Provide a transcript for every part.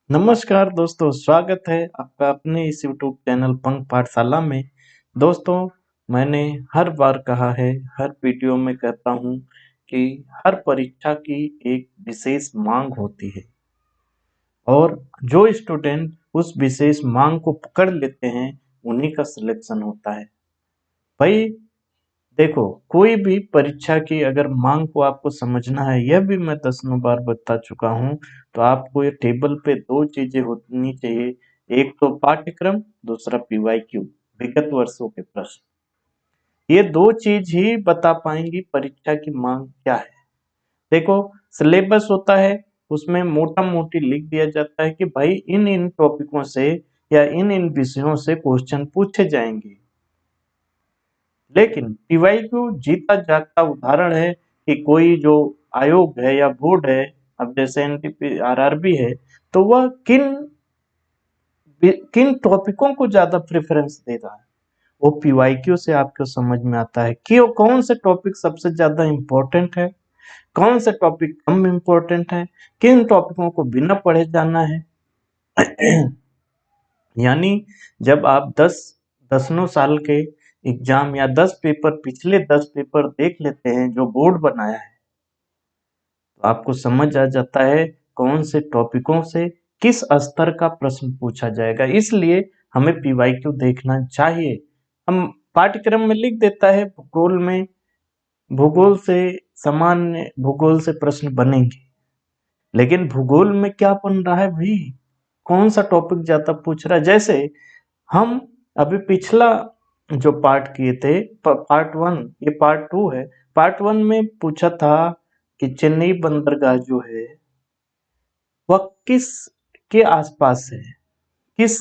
नमस्कार दोस्तों, स्वागत है आपका अपने इस यूट्यूब चैनल पंख पाठशाला में। दोस्तों, मैंने हर बार कहा है, हर वीडियो में कहता हूँ कि हर परीक्षा की एक विशेष मांग होती है और जो स्टूडेंट उस विशेष मांग को पकड़ लेते हैं उन्हीं का सिलेक्शन होता है। भाई देखो, कोई भी परीक्षा की अगर मांग को आपको समझना है, यह भी मैं दसनों बार बता चुका हूँ, तो आपको ये टेबल पे दो चीजें होनी चाहिए। एक तो पाठ्यक्रम, दूसरा पीवाईक्यू, विगत वर्षों के प्रश्न। ये दो चीज ही बता पाएंगी परीक्षा की मांग क्या है। देखो, सिलेबस होता है, उसमें मोटा मोटी लिख दिया जाता है कि भाई इन इन टॉपिकों से या इन इन विषयों से क्वेश्चन पूछे जाएंगे। लेकिन पीवाईक्यू जीता जागता उदाहरण है कि कोई जो आयोग है या बोर्ड है, अब जैसे एनटीपी आरआरबी है, तो वह किन किन टॉपिकों को ज्यादा प्रेफरेंस दे रहा है, वो पीवाईक्यू से आपको समझ में आता है कि वो कौन से टॉपिक सबसे ज्यादा इम्पोर्टेंट है, कौन से टॉपिक कम इम्पोर्टेंट है, किन टॉपिकों को बिना पढ़े जाना है। यानी जब आप दसनों साल के एग्जाम या 10 पेपर, पिछले 10 पेपर देख लेते हैं जो बोर्ड बनाया है, तो आपको समझ आ जाता है कौन से टॉपिकों से किस स्तर का प्रश्न पूछा जाएगा। इसलिए हमें पीवाईक्यू देखना चाहिए। हम पाठ्यक्रम में लिख देता है भूगोल में, भूगोल से सामान्य भूगोल से प्रश्न बनेंगे, लेकिन भूगोल में क्या बन रहा है भाई, कौन सा टॉपिक ज्यादा पूछ रहा है। जैसे हम अभी पिछला जो पार्ट किए थे, पार्ट वन, ये पार्ट टू है। पार्ट वन में पूछा था कि चेन्नई बंदरगाह जो है वह किस के आसपास है, किस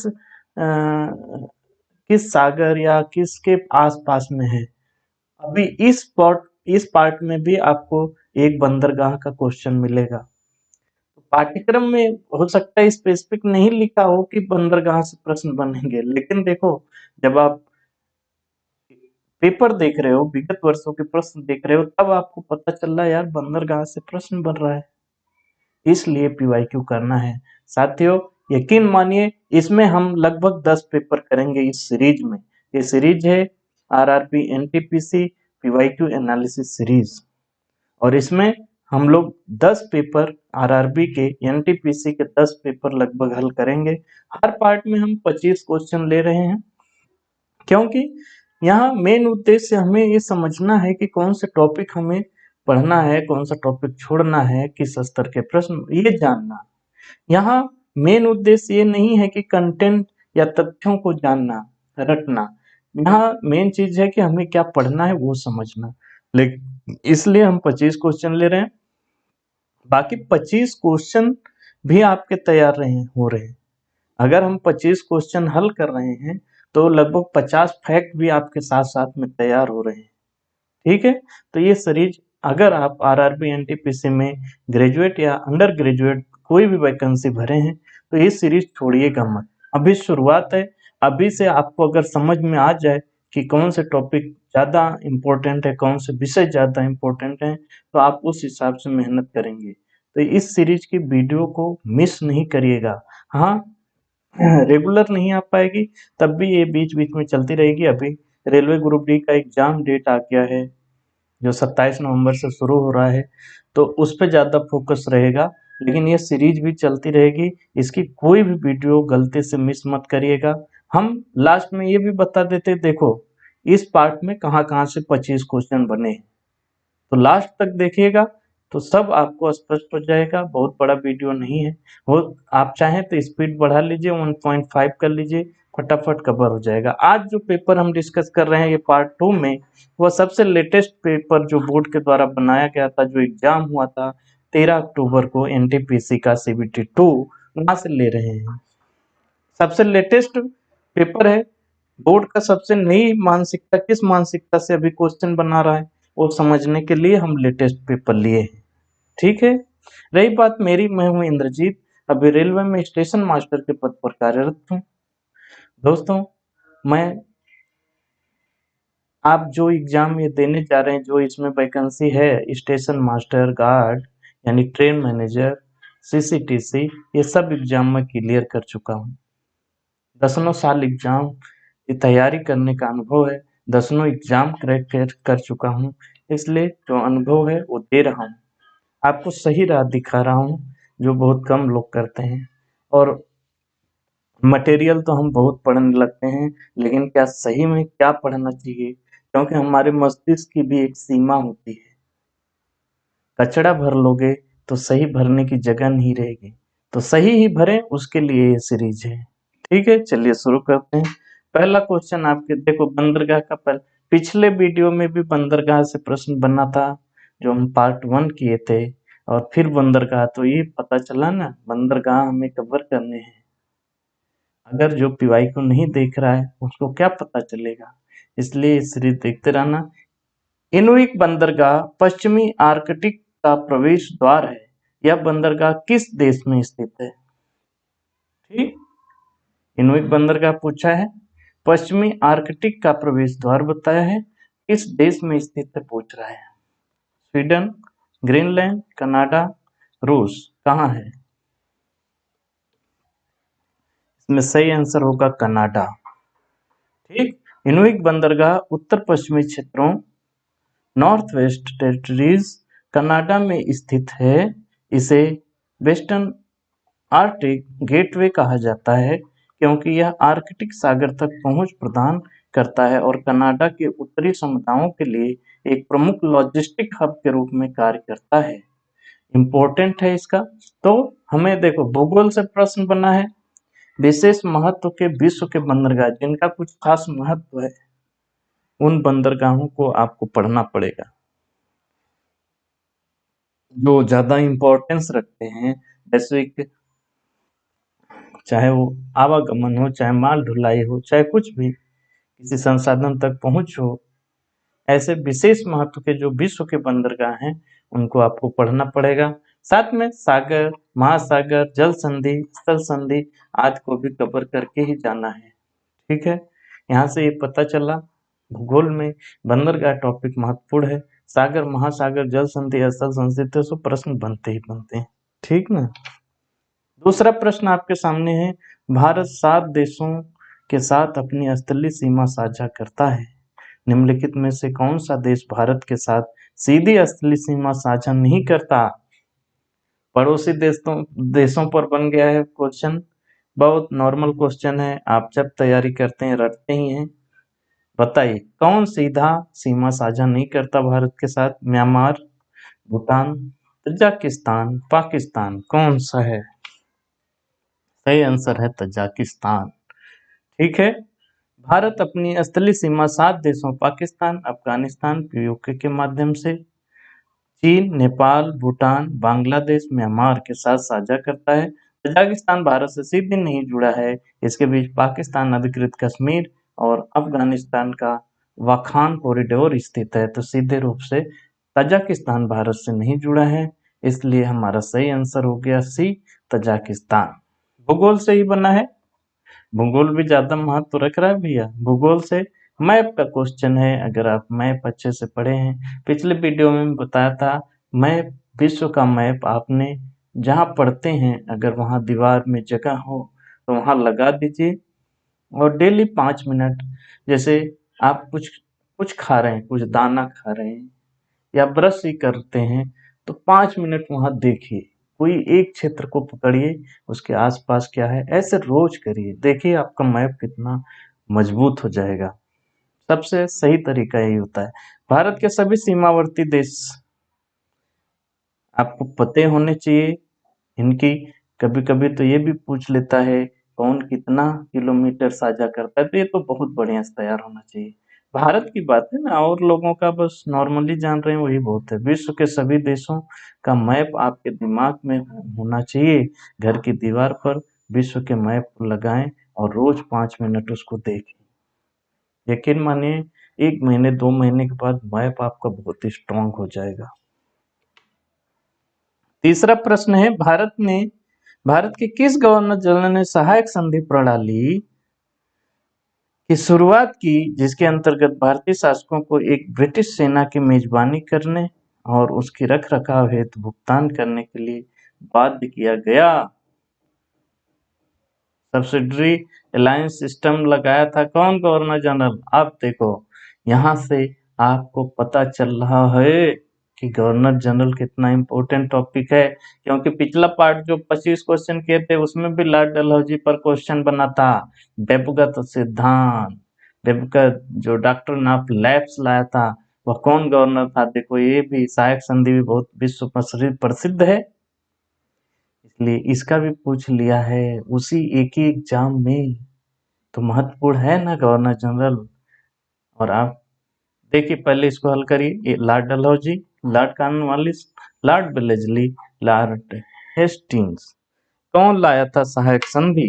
किस सागर या किसके आसपास में है। अभी इस पार्ट में भी आपको एक बंदरगाह का क्वेश्चन मिलेगा। पाठ्यक्रम में हो सकता है स्पेसिफिक नहीं लिखा हो कि बंदरगाह से प्रश्न बनेंगे, लेकिन देखो, जब आप पेपर देख रहे हो, विगत वर्षों के प्रश्न देख रहे हो, तब आपको पता चल रहा है यार बंदरगाह से प्रश्न बन रहा है, इसलिए पीवाईक्यू करना है। साथियों, यकीन मानिए, इसमें हम लगभग 10 पेपर करेंगे इस सीरीज में। ये सीरीज है RRB NTPC PYQ analysis series, और इसमें हम लोग 10 पेपर आरआरबी के, एनटीपीसी के 10 पेपर लगभग हल करेंगे। हर पार्ट में हम 25 क्वेश्चन ले रहे हैं, क्योंकि यहाँ मेन उद्देश्य हमें ये समझना है कि कौन से टॉपिक हमें पढ़ना है, कौन सा टॉपिक छोड़ना है, किस स्तर के प्रश्न, ये जानना। यहाँ मेन उद्देश्य ये नहीं है कि कंटेंट या तथ्यों को जानना, रटना। यहाँ मेन चीज है कि हमें क्या पढ़ना है वो समझना। लेकिन इसलिए हम 25 क्वेश्चन ले रहे हैं। बाकी 25 क्वेश्चन भी आपके तैयार हो रहे हैं। अगर हम 25 क्वेश्चन हल कर रहे हैं तो लगभग 50 फैक्ट भी आपके साथ साथ में तैयार हो रहे हैं। ठीक है, तो ये सीरीज, अगर आप आरआरबी एनटीपीसी में ग्रेजुएट या अंडर ग्रेजुएट कोई भी वैकेंसी भरे हैं तो ये सीरीज छोड़िएगा मत। अभी शुरुआत है, अभी से आपको अगर समझ में आ जाए कि कौन से टॉपिक ज़्यादा इम्पोर्टेंट है, कौन से विषय ज़्यादा इम्पोर्टेंट है, तो आप उस हिसाब से मेहनत करेंगे। तो इस सीरीज की वीडियो को मिस नहीं करिएगा। हाँ, रेगुलर नहीं आ पाएगी, तब भी ये बीच बीच में चलती रहेगी। अभी रेलवे ग्रुप डी का एग्जाम डेट आ गया है जो 27 नवंबर से शुरू हो रहा है, तो उस पर ज़्यादा फोकस रहेगा, लेकिन ये सीरीज भी चलती रहेगी। इसकी कोई भी वीडियो गलती से मिस मत करिएगा। हम लास्ट में ये भी बता देते, देखो इस पार्ट में कहाँ कहाँ से 25 क्वेश्चन बने हैं, तो लास्ट तक देखिएगा तो सब आपको स्पष्ट हो जाएगा। बहुत बड़ा वीडियो नहीं है वो, आप चाहें तो स्पीड बढ़ा लीजिए, 1.5 कर लीजिए, फटाफट कवर हो जाएगा। आज जो पेपर हम डिस्कस कर रहे हैं ये पार्ट 2 में, वह सबसे लेटेस्ट पेपर जो बोर्ड के द्वारा बनाया गया था, जो एग्जाम हुआ था 13 अक्टूबर को एनटीपीसी का सीबीटी 2, वहां से ले रहे हैं। सबसे लेटेस्ट पेपर है, बोर्ड का सबसे नई मानसिकता, किस मानसिकता से अभी क्वेश्चन बना रहा है वो समझने के लिए हम लेटेस्ट पेपर लिए हैं। ठीक है, रही बात मेरी, मैं हूं इंद्रजीत, अभी रेलवे में स्टेशन मास्टर के पद पर कार्यरत हूँ। दोस्तों, मैं, आप जो एग्जाम ये देने जा रहे हैं, जो इसमें वैकेंसी है, स्टेशन मास्टर, गार्ड यानी ट्रेन मैनेजर, CCTC, ये सब एग्जाम मैं क्लियर कर चुका हूँ। दसनों साल एग्जाम की तैयारी करने का अनुभव है, दसनों एग्जाम क्रैक कर चुका हूँ, इसलिए जो अनुभव है वो दे रहा हूँ, आपको सही राह दिखा रहा हूँ जो बहुत कम लोग करते हैं। और मटेरियल तो हम बहुत पढ़ने लगते हैं, लेकिन क्या सही में क्या पढ़ना चाहिए, क्योंकि हमारे मस्तिष्क की भी एक सीमा होती है। कचड़ा भर लोगे तो सही भरने की जगह नहीं रहेगी, तो सही ही भरें, उसके लिए ये सीरीज है। ठीक है, चलिए शुरू करते हैं। पहला क्वेश्चन आपके देखो, बंदरगाह का पिछले वीडियो में भी बंदरगाह से प्रश्न बना था, जो हम पार्ट 1 किए थे, और फिर बंदरगाह, तो ये पता चला ना बंदरगाह हमें कवर करने हैं। अगर जो पीवाई को नहीं देख रहा है उसको क्या पता चलेगा, इसलिए सीरीज देखते रहना। इनुइक बंदरगाह पश्चिमी आर्कटिक का प्रवेश द्वार है। यह बंदरगाह किस देश में स्थित है? ठीक, इनुइक बंदरगाह पूछा है, पश्चिमी आर्कटिक का प्रवेश द्वार बताया है, किस देश में स्थित है पूछ रहा है। स्वीडन, ग्रीनलैंड, कनाडा, रूस, कहाँ है? इसमें सही आंसर होगा कनाडा। ठीक, इनुइक बंदरगाह उत्तर पश्चिमी क्षेत्रों नॉर्थ वेस्ट टेरिटरीज कनाडा में स्थित है। इसे वेस्टर्न आर्कटिक गेटवे कहा जाता है, क्योंकि यह आर्कटिक सागर तक पहुंच प्रदान करता है और कनाडा के उत्तरी समुदायों के लिए एक प्रमुख लॉजिस्टिक हब के रूप में कार्य करता है। इम्पोर्टेंट है इसका। तो हमें देखो भूगोल से प्रश्न बना है, विशेष महत्व के विश्व के बंदरगाह जिनका कुछ खास महत्व है, उन बंदरगाहों को आपको पढ़ना पड़ेगा, जो ज्यादा इम्पोर्टेंस रखते हैं, वैश्विक, चाहे वो आवागमन हो, चाहे माल ढुलाई हो, चाहे कुछ भी किसी संसाधन तक पहुंच हो, ऐसे विशेष महत्व के जो विश्व के बंदरगाह हैं उनको आपको पढ़ना पड़ेगा। साथ में सागर, महासागर, जल संधि, स्थल संधि आदि को भी कवर करके ही जाना है। ठीक है, यहाँ से ये पता चला भूगोल में बंदरगाह टॉपिक महत्वपूर्ण है। सागर, महासागर, जल संधि, स्थल संधि तो सब प्रश्न बनते ही बनते हैं। ठीक ना। दूसरा प्रश्न आपके सामने है, भारत 7 देशों के साथ अपनी स्थलीय सीमा साझा करता है। निम्नलिखित में से कौन सा देश भारत के साथ सीधी स्थलीय सीमा साझा नहीं करता? पड़ोसी देशों पर बन गया है क्वेश्चन, बहुत नॉर्मल क्वेश्चन है, आप जब तैयारी करते हैं रटते ही हैं। बताइए कौन सीधा सीमा साझा नहीं करता भारत के साथ? म्यांमार, भूटान, तजाकिस्तान, पाकिस्तान, कौन सा है? सही आंसर है तजाकिस्तान। ठीक है, भारत अपनी स्थलीय सीमा 7 देशों पाकिस्तान, अफगानिस्तान, पीओके के माध्यम से चीन, नेपाल, भूटान, बांग्लादेश, म्यांमार के साथ साझा करता है। तजाकिस्तान भारत से सीधे नहीं जुड़ा है, इसके बीच पाकिस्तान अधिकृत कश्मीर और अफगानिस्तान का वाखान कॉरिडोर स्थित है, तो सीधे रूप से तजाकिस्तान भारत से नहीं जुड़ा है, इसलिए हमारा सही आंसर हो गया सी, तजाकिस्तान। भूगोल से ही बना है, भूगोल भी ज्यादा महत्व रख रहा है भैया। भूगोल से मैप का क्वेश्चन है, अगर आप मैप अच्छे से पढ़े हैं, पिछले वीडियो में बताया था मैप, विश्व का मैप आपने जहाँ पढ़ते हैं अगर वहाँ दीवार में जगह हो तो वहाँ लगा दीजिए, और डेली 5 मिनट, जैसे आप कुछ कुछ खा रहे हैं, कुछ दाना खा रहे हैं या ब्रश ही करते हैं, तो 5 मिनट वहाँ देखिए, कोई एक क्षेत्र को पकड़िए, उसके आसपास क्या है, ऐसे रोज करिए, देखिए आपका मैप कितना मजबूत हो जाएगा। सबसे सही तरीका यही होता है। भारत के सभी सीमावर्ती देश आपको पते होने चाहिए इनकी। कभी कभी तो ये भी पूछ लेता है कौन कितना किलोमीटर साझा करता है, तो ये तो बहुत बढ़िया से तैयार होना चाहिए। भारत की बात है ना, और लोगों का बस नॉर्मली जान रहे हैं वही बहुत है। विश्व के सभी देशों का मैप आपके दिमाग में होना चाहिए, घर की दीवार पर विश्व के मैप को लगाएं और रोज 5 मिनट उसको देखें। यकीन मानिए 1 महीने 2 महीने के बाद मैप आपका बहुत ही स्ट्रांग हो जाएगा। तीसरा प्रश्न है, भारत के किस गवर्नर जनरल ने सहायक संधि प्रणाली की शुरुआत की, जिसके अंतर्गत भारतीय शासकों को एक ब्रिटिश सेना की मेजबानी करने और उसकी रख रखाव हेतु भुगतान करने के लिए बाध्य किया गया। सब्सिडरी अलायंस सिस्टम लगाया था कौन? Governor general. अब देखो यहाँ से आपको पता चल रहा है कि गवर्नर जनरल कितना इंपॉर्टेंट टॉपिक है, क्योंकि पिछला पार्ट जो 25 क्वेश्चन किए थे उसमें भी लॉर्ड डलहौजी पर क्वेश्चन बना था। व्यक्तिगत सिद्धांत, व्यक्तिगत जो डॉक्टर ऑफ लैप्स लाया था वह कौन गवर्नर था? देखो ये भी सहायक संधि भी बहुत विश्व प्रसिद्ध है, इसलिए इसका भी पूछ लिया है उसी एक ही एग्जाम में, तो महत्वपूर्ण है ना गवर्नर जनरल। और आप देखिए पहले इसको हल करिए। Lord Dalhousie, Lord Cornwallis, Lord Wellesley, Lord Hastings. कौन लाया था सहायक संधि?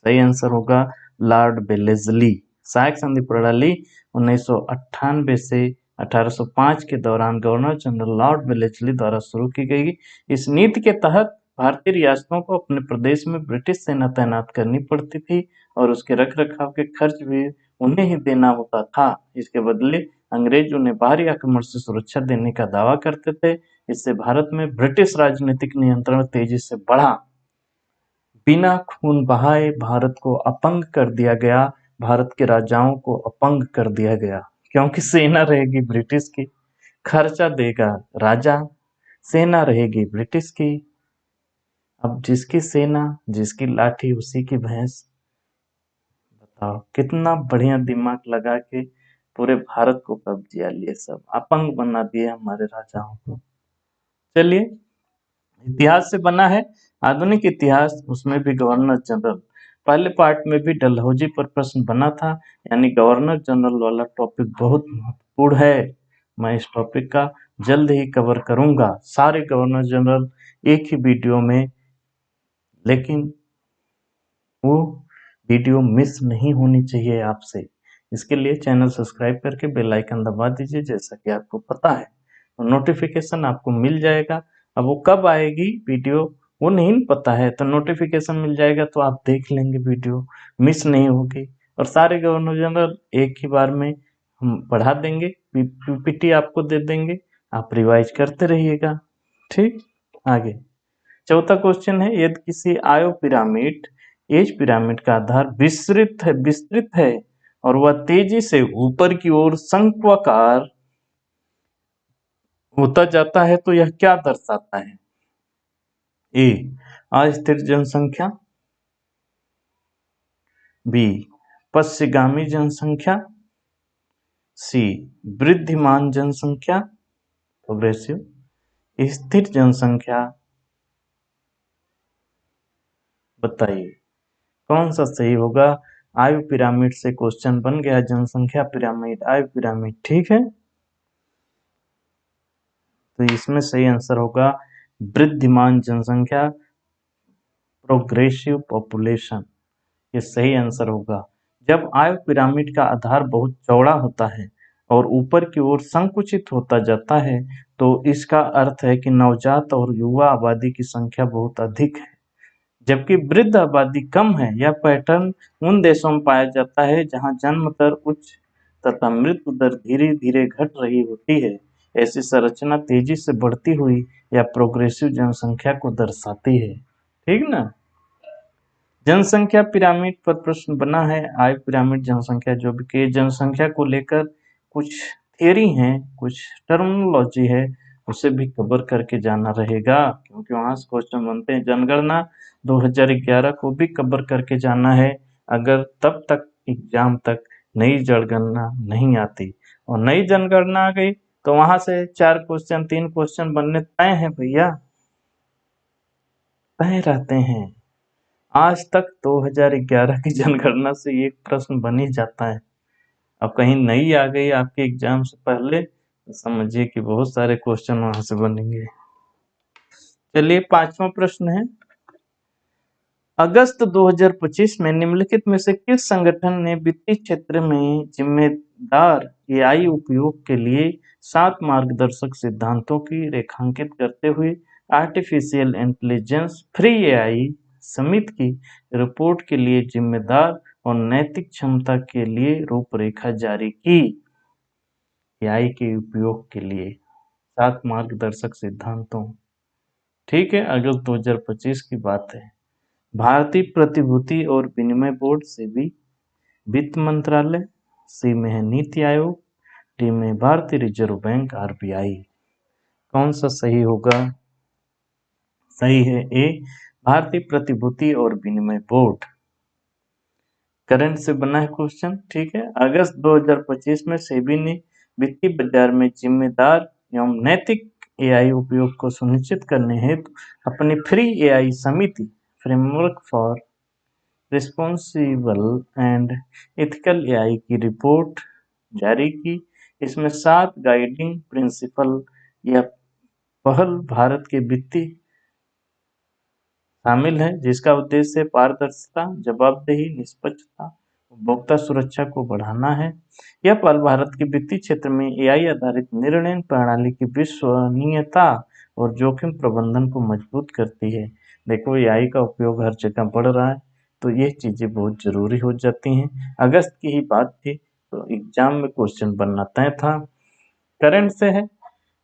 सही आंसर होगा लॉर्ड वेलेस्ली। सहायक संधि प्रणाली 1998 से 1805 के दौरान गवर्नर जनरल लॉर्ड वेलेस्ली द्वारा शुरू की गई। इस नीति के तहत भारतीय रियासतों को अपने प्रदेश में ब्रिटिश सेना तैनात करनी पड़ती थी और उसके रखरखाव के खर्च भी उन्हें ही देना होता था। इसके बदले अंग्रेज उन्हें बाहरी आक्रमण से सुरक्षा देने का दावा करते थे। इससे भारत में ब्रिटिश राजनीतिक नियंत्रण तेजी से बढ़ा। बिना खून बहाए भारत को अपंग कर दिया गया, भारत के राजाओं को अपंग कर दिया गया, क्योंकि सेना रहेगी ब्रिटिश की, खर्चा देगा राजा, सेना रहेगी ब्रिटिश की। अब जिसकी सेना जिसकी लाठी उसी की भैंस। बताओ कितना बढ़िया दिमाग लगा के पूरे भारत को कब्जा लिए, सब अपंग बना दिए हमारे राजाओं को। चलिए इतिहास से बना है आधुनिक इतिहास, उसमें भी गवर्नर जनरल। पहले पार्ट में भी डलहौजी पर प्रश्न बना था, यानी गवर्नर जनरल वाला टॉपिक बहुत महत्वपूर्ण है। मैं इस टॉपिक का जल्द ही कवर करूंगा, सारे गवर्नर जनरल एक ही वीडियो में, लेकिन वो वीडियो मिस नहीं होनी चाहिए आपसे। इसके लिए चैनल सब्सक्राइब करके बेल आइकन दबा दीजिए, जैसा कि आपको पता है, और नोटिफिकेशन आपको मिल जाएगा। अब वो कब आएगी वीडियो वो नहीं पता है, तो नोटिफिकेशन मिल जाएगा तो आप देख लेंगे, वीडियो मिस नहीं होगी। और सारे गवर्नर जनरल एक ही बार में हम पढ़ा देंगे, पीपीटी आपको दे देंगे, आप रिवाइज करते रहिएगा। ठीक, आगे चौथा क्वेश्चन है, यदि किसी आयो पिरामिड एज पिरामिड का आधार विस्तृत है और वह तेजी से ऊपर की ओर शंक्वाकार होता जाता है तो यह क्या दर्शाता है? ए अस्थिर जनसंख्या, बी पश्चिगामी जनसंख्या, सी वृद्धिमान जनसंख्या प्रोग्रेसिव, स्थिर जनसंख्या। बताइए कौन सा सही होगा? आयु पिरामिड से क्वेश्चन बन गया, जनसंख्या पिरामिड, आयु पिरामिड, ठीक है। तो इसमें सही आंसर होगा वृद्धिमान जनसंख्या, प्रोग्रेसिव पॉपुलेशन, ये सही आंसर होगा। जब आयु पिरामिड का आधार बहुत चौड़ा होता है और ऊपर की ओर संकुचित होता जाता है तो इसका अर्थ है कि नवजात और युवा आबादी की संख्या बहुत अधिक है, जबकि वृद्ध आबादी कम है। यह पैटर्न उन देशों में पाया जाता है जहां जन्म दर उच्च तथा मृत्यु दर धीरे धीरे घट रही होती है। ऐसी संरचना तेजी से बढ़ती हुई या प्रोग्रेसिव जनसंख्या को दर्शाती है। ठीक ना। जनसंख्या पिरामिड पर प्रश्न बना है, आय पिरामिड, जनसंख्या, जो भी जनसंख्या को लेकर कुछ थियरी है, कुछ टर्मिनोलॉजी है, उसे भी कवर करके जाना रहेगा, क्योंकि वहां से क्वेश्चन बनते हैं। जनगणना 2011 को भी कवर करके जाना है, अगर तब तक एग्जाम तक नई जनगणना नहीं आती, और नई जनगणना आ गई तो वहां से 4 क्वेश्चन 3 क्वेश्चन बनने तय है भैया, तय रहते हैं। आज तक 2011 की जनगणना से एक प्रश्न बन ही जाता है, अब कहीं नई आ गई आपके एग्जाम से पहले तो समझिए कि बहुत सारे क्वेश्चन वहां से बनेंगे। चलिए 5वां प्रश्न है, अगस्त 2025 में निम्नलिखित में से किस संगठन ने वित्तीय क्षेत्र में जिम्मेदार एआई उपयोग के लिए 7 मार्गदर्शक सिद्धांतों की रेखांकित करते हुए आर्टिफिशियल इंटेलिजेंस फ्री एआई समिति की रिपोर्ट के लिए जिम्मेदार और नैतिक क्षमता के लिए रूपरेखा जारी की? एआई के उपयोग के लिए 7 मार्गदर्शक सिद्धांतों, ठीक है, अगस्त 2025 की बात है। भारतीय प्रतिभूति और विनिमय बोर्ड सेबी, वित्त मंत्रालय, सी में है नीति आयोग, डी में भारतीय रिजर्व बैंक आरबीआई। कौन सा सही होगा? सही है ए, भारतीय प्रतिभूति और विनिमय बोर्ड। करंट से बना है क्वेश्चन। ठीक है, अगस्त 2025 में सेबी ने वित्तीय बाजार में जिम्मेदार एवं नैतिक एआई उपयोग को सुनिश्चित करने हेतु अपनी फ्री एआई समिति framework for responsible and ethical AI की रिपोर्ट जारी की। इसमें 7 गाइडिंग प्रिंसिपल या पहल भारत के वित्तीय शामिल है, जिसका उद्देश्य पारदर्शिता, जवाबदेही, निष्पक्षता, उपभोक्ता सुरक्षा को बढ़ाना है। यह पहल भारत के वित्तीय क्षेत्र में एआई आधारित निर्णय प्रणाली की विश्वसनीयता और जोखिम प्रबंधन को मजबूत करती है। देखो, एआई का उपयोग हर जगह बढ़ रहा है, तो ये चीजें बहुत जरूरी हो जाती हैं। अगस्त की ही बात थी, तो एग्जाम में क्वेश्चन बनना तय था। करंट से है,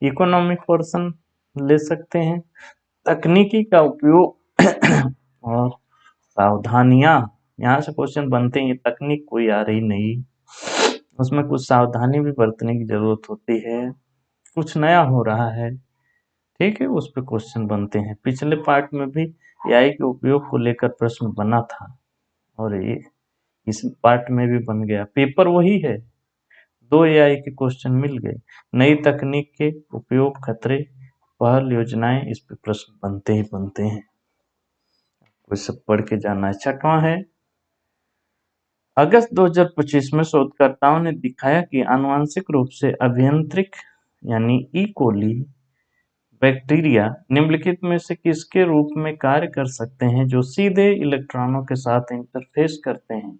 इकोनॉमिक पोर्शन ले सकते हैं। तकनीकी का उपयोग और सावधानियां, यहाँ से क्वेश्चन बनते हैं। तकनीक कोई आ रही नहीं, उसमें कुछ सावधानी भी बरतने की जरूरत होती है, कुछ नया हो रहा है। ठीक है, उस पर क्वेश्चन बनते हैं। पिछले पार्ट में भी एआई के उपयोग को लेकर प्रश्न बना था और ये इस पार्ट में भी बन गया। पेपर वही है, 2 एआई के क्वेश्चन मिल गए। नई तकनीक के उपयोग, खतरे, पहल, योजनाएं, इस पे प्रश्न बनते ही बनते हैं। कोई सब पढ़ के जाना है। छठवां है, अगस्त 2025 में शोधकर्ताओं ने दिखाया कि आनुवंशिक रूप से अभियांत्रिक यानी ई कोली बैक्टीरिया निम्नलिखित में से किसके रूप में कार्य कर सकते हैं जो सीधे इलेक्ट्रॉनों के साथ इंटरफेस करते हैं?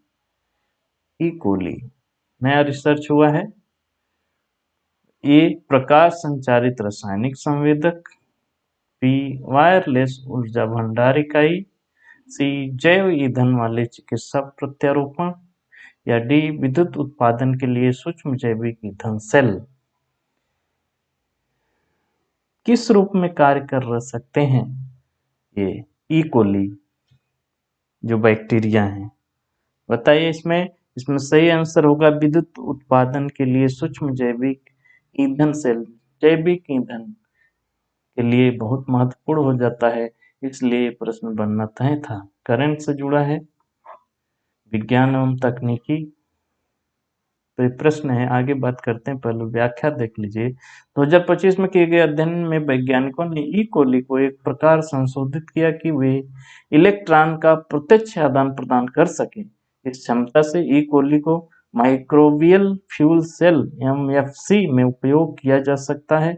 ई कोली नया रिसर्च हुआ है। ए, प्रकाश संचारित रासायनिक संवेदक, बी, वायरलेस ऊर्जा भंडार इकाई, सी, जैव ईंधन वाले चिकित्सा प्रत्यारोपण, या डी, विद्युत उत्पादन के लिए सूक्ष्म जैविक ईंधन सेल। किस रूप में कार्य कर सकते हैं ये ई कोली जो बैक्टीरिया है? बताइए। इसमें सही आंसर होगा विद्युत उत्पादन के लिए सूक्ष्म जैविक ईंधन सेल। जैविक ईंधन के लिए बहुत महत्वपूर्ण हो जाता है, इसलिए प्रश्न बनना तय था। करंट से जुड़ा है, विज्ञान एवं तकनीकी। तो ये प्रश्न है, आगे बात करते हैं। पहले व्याख्या देख लीजिए। 2025 में किए गए अध्ययन में वैज्ञानिकों ने ई कोली को एक प्रकार संशोधित किया कि वे इलेक्ट्रॉन का प्रत्यक्ष आदान प्रदान कर सके। इस क्षमता से ई कोली को माइक्रोबियल फ्यूल सेल एमएफसी में उपयोग किया जा सकता है,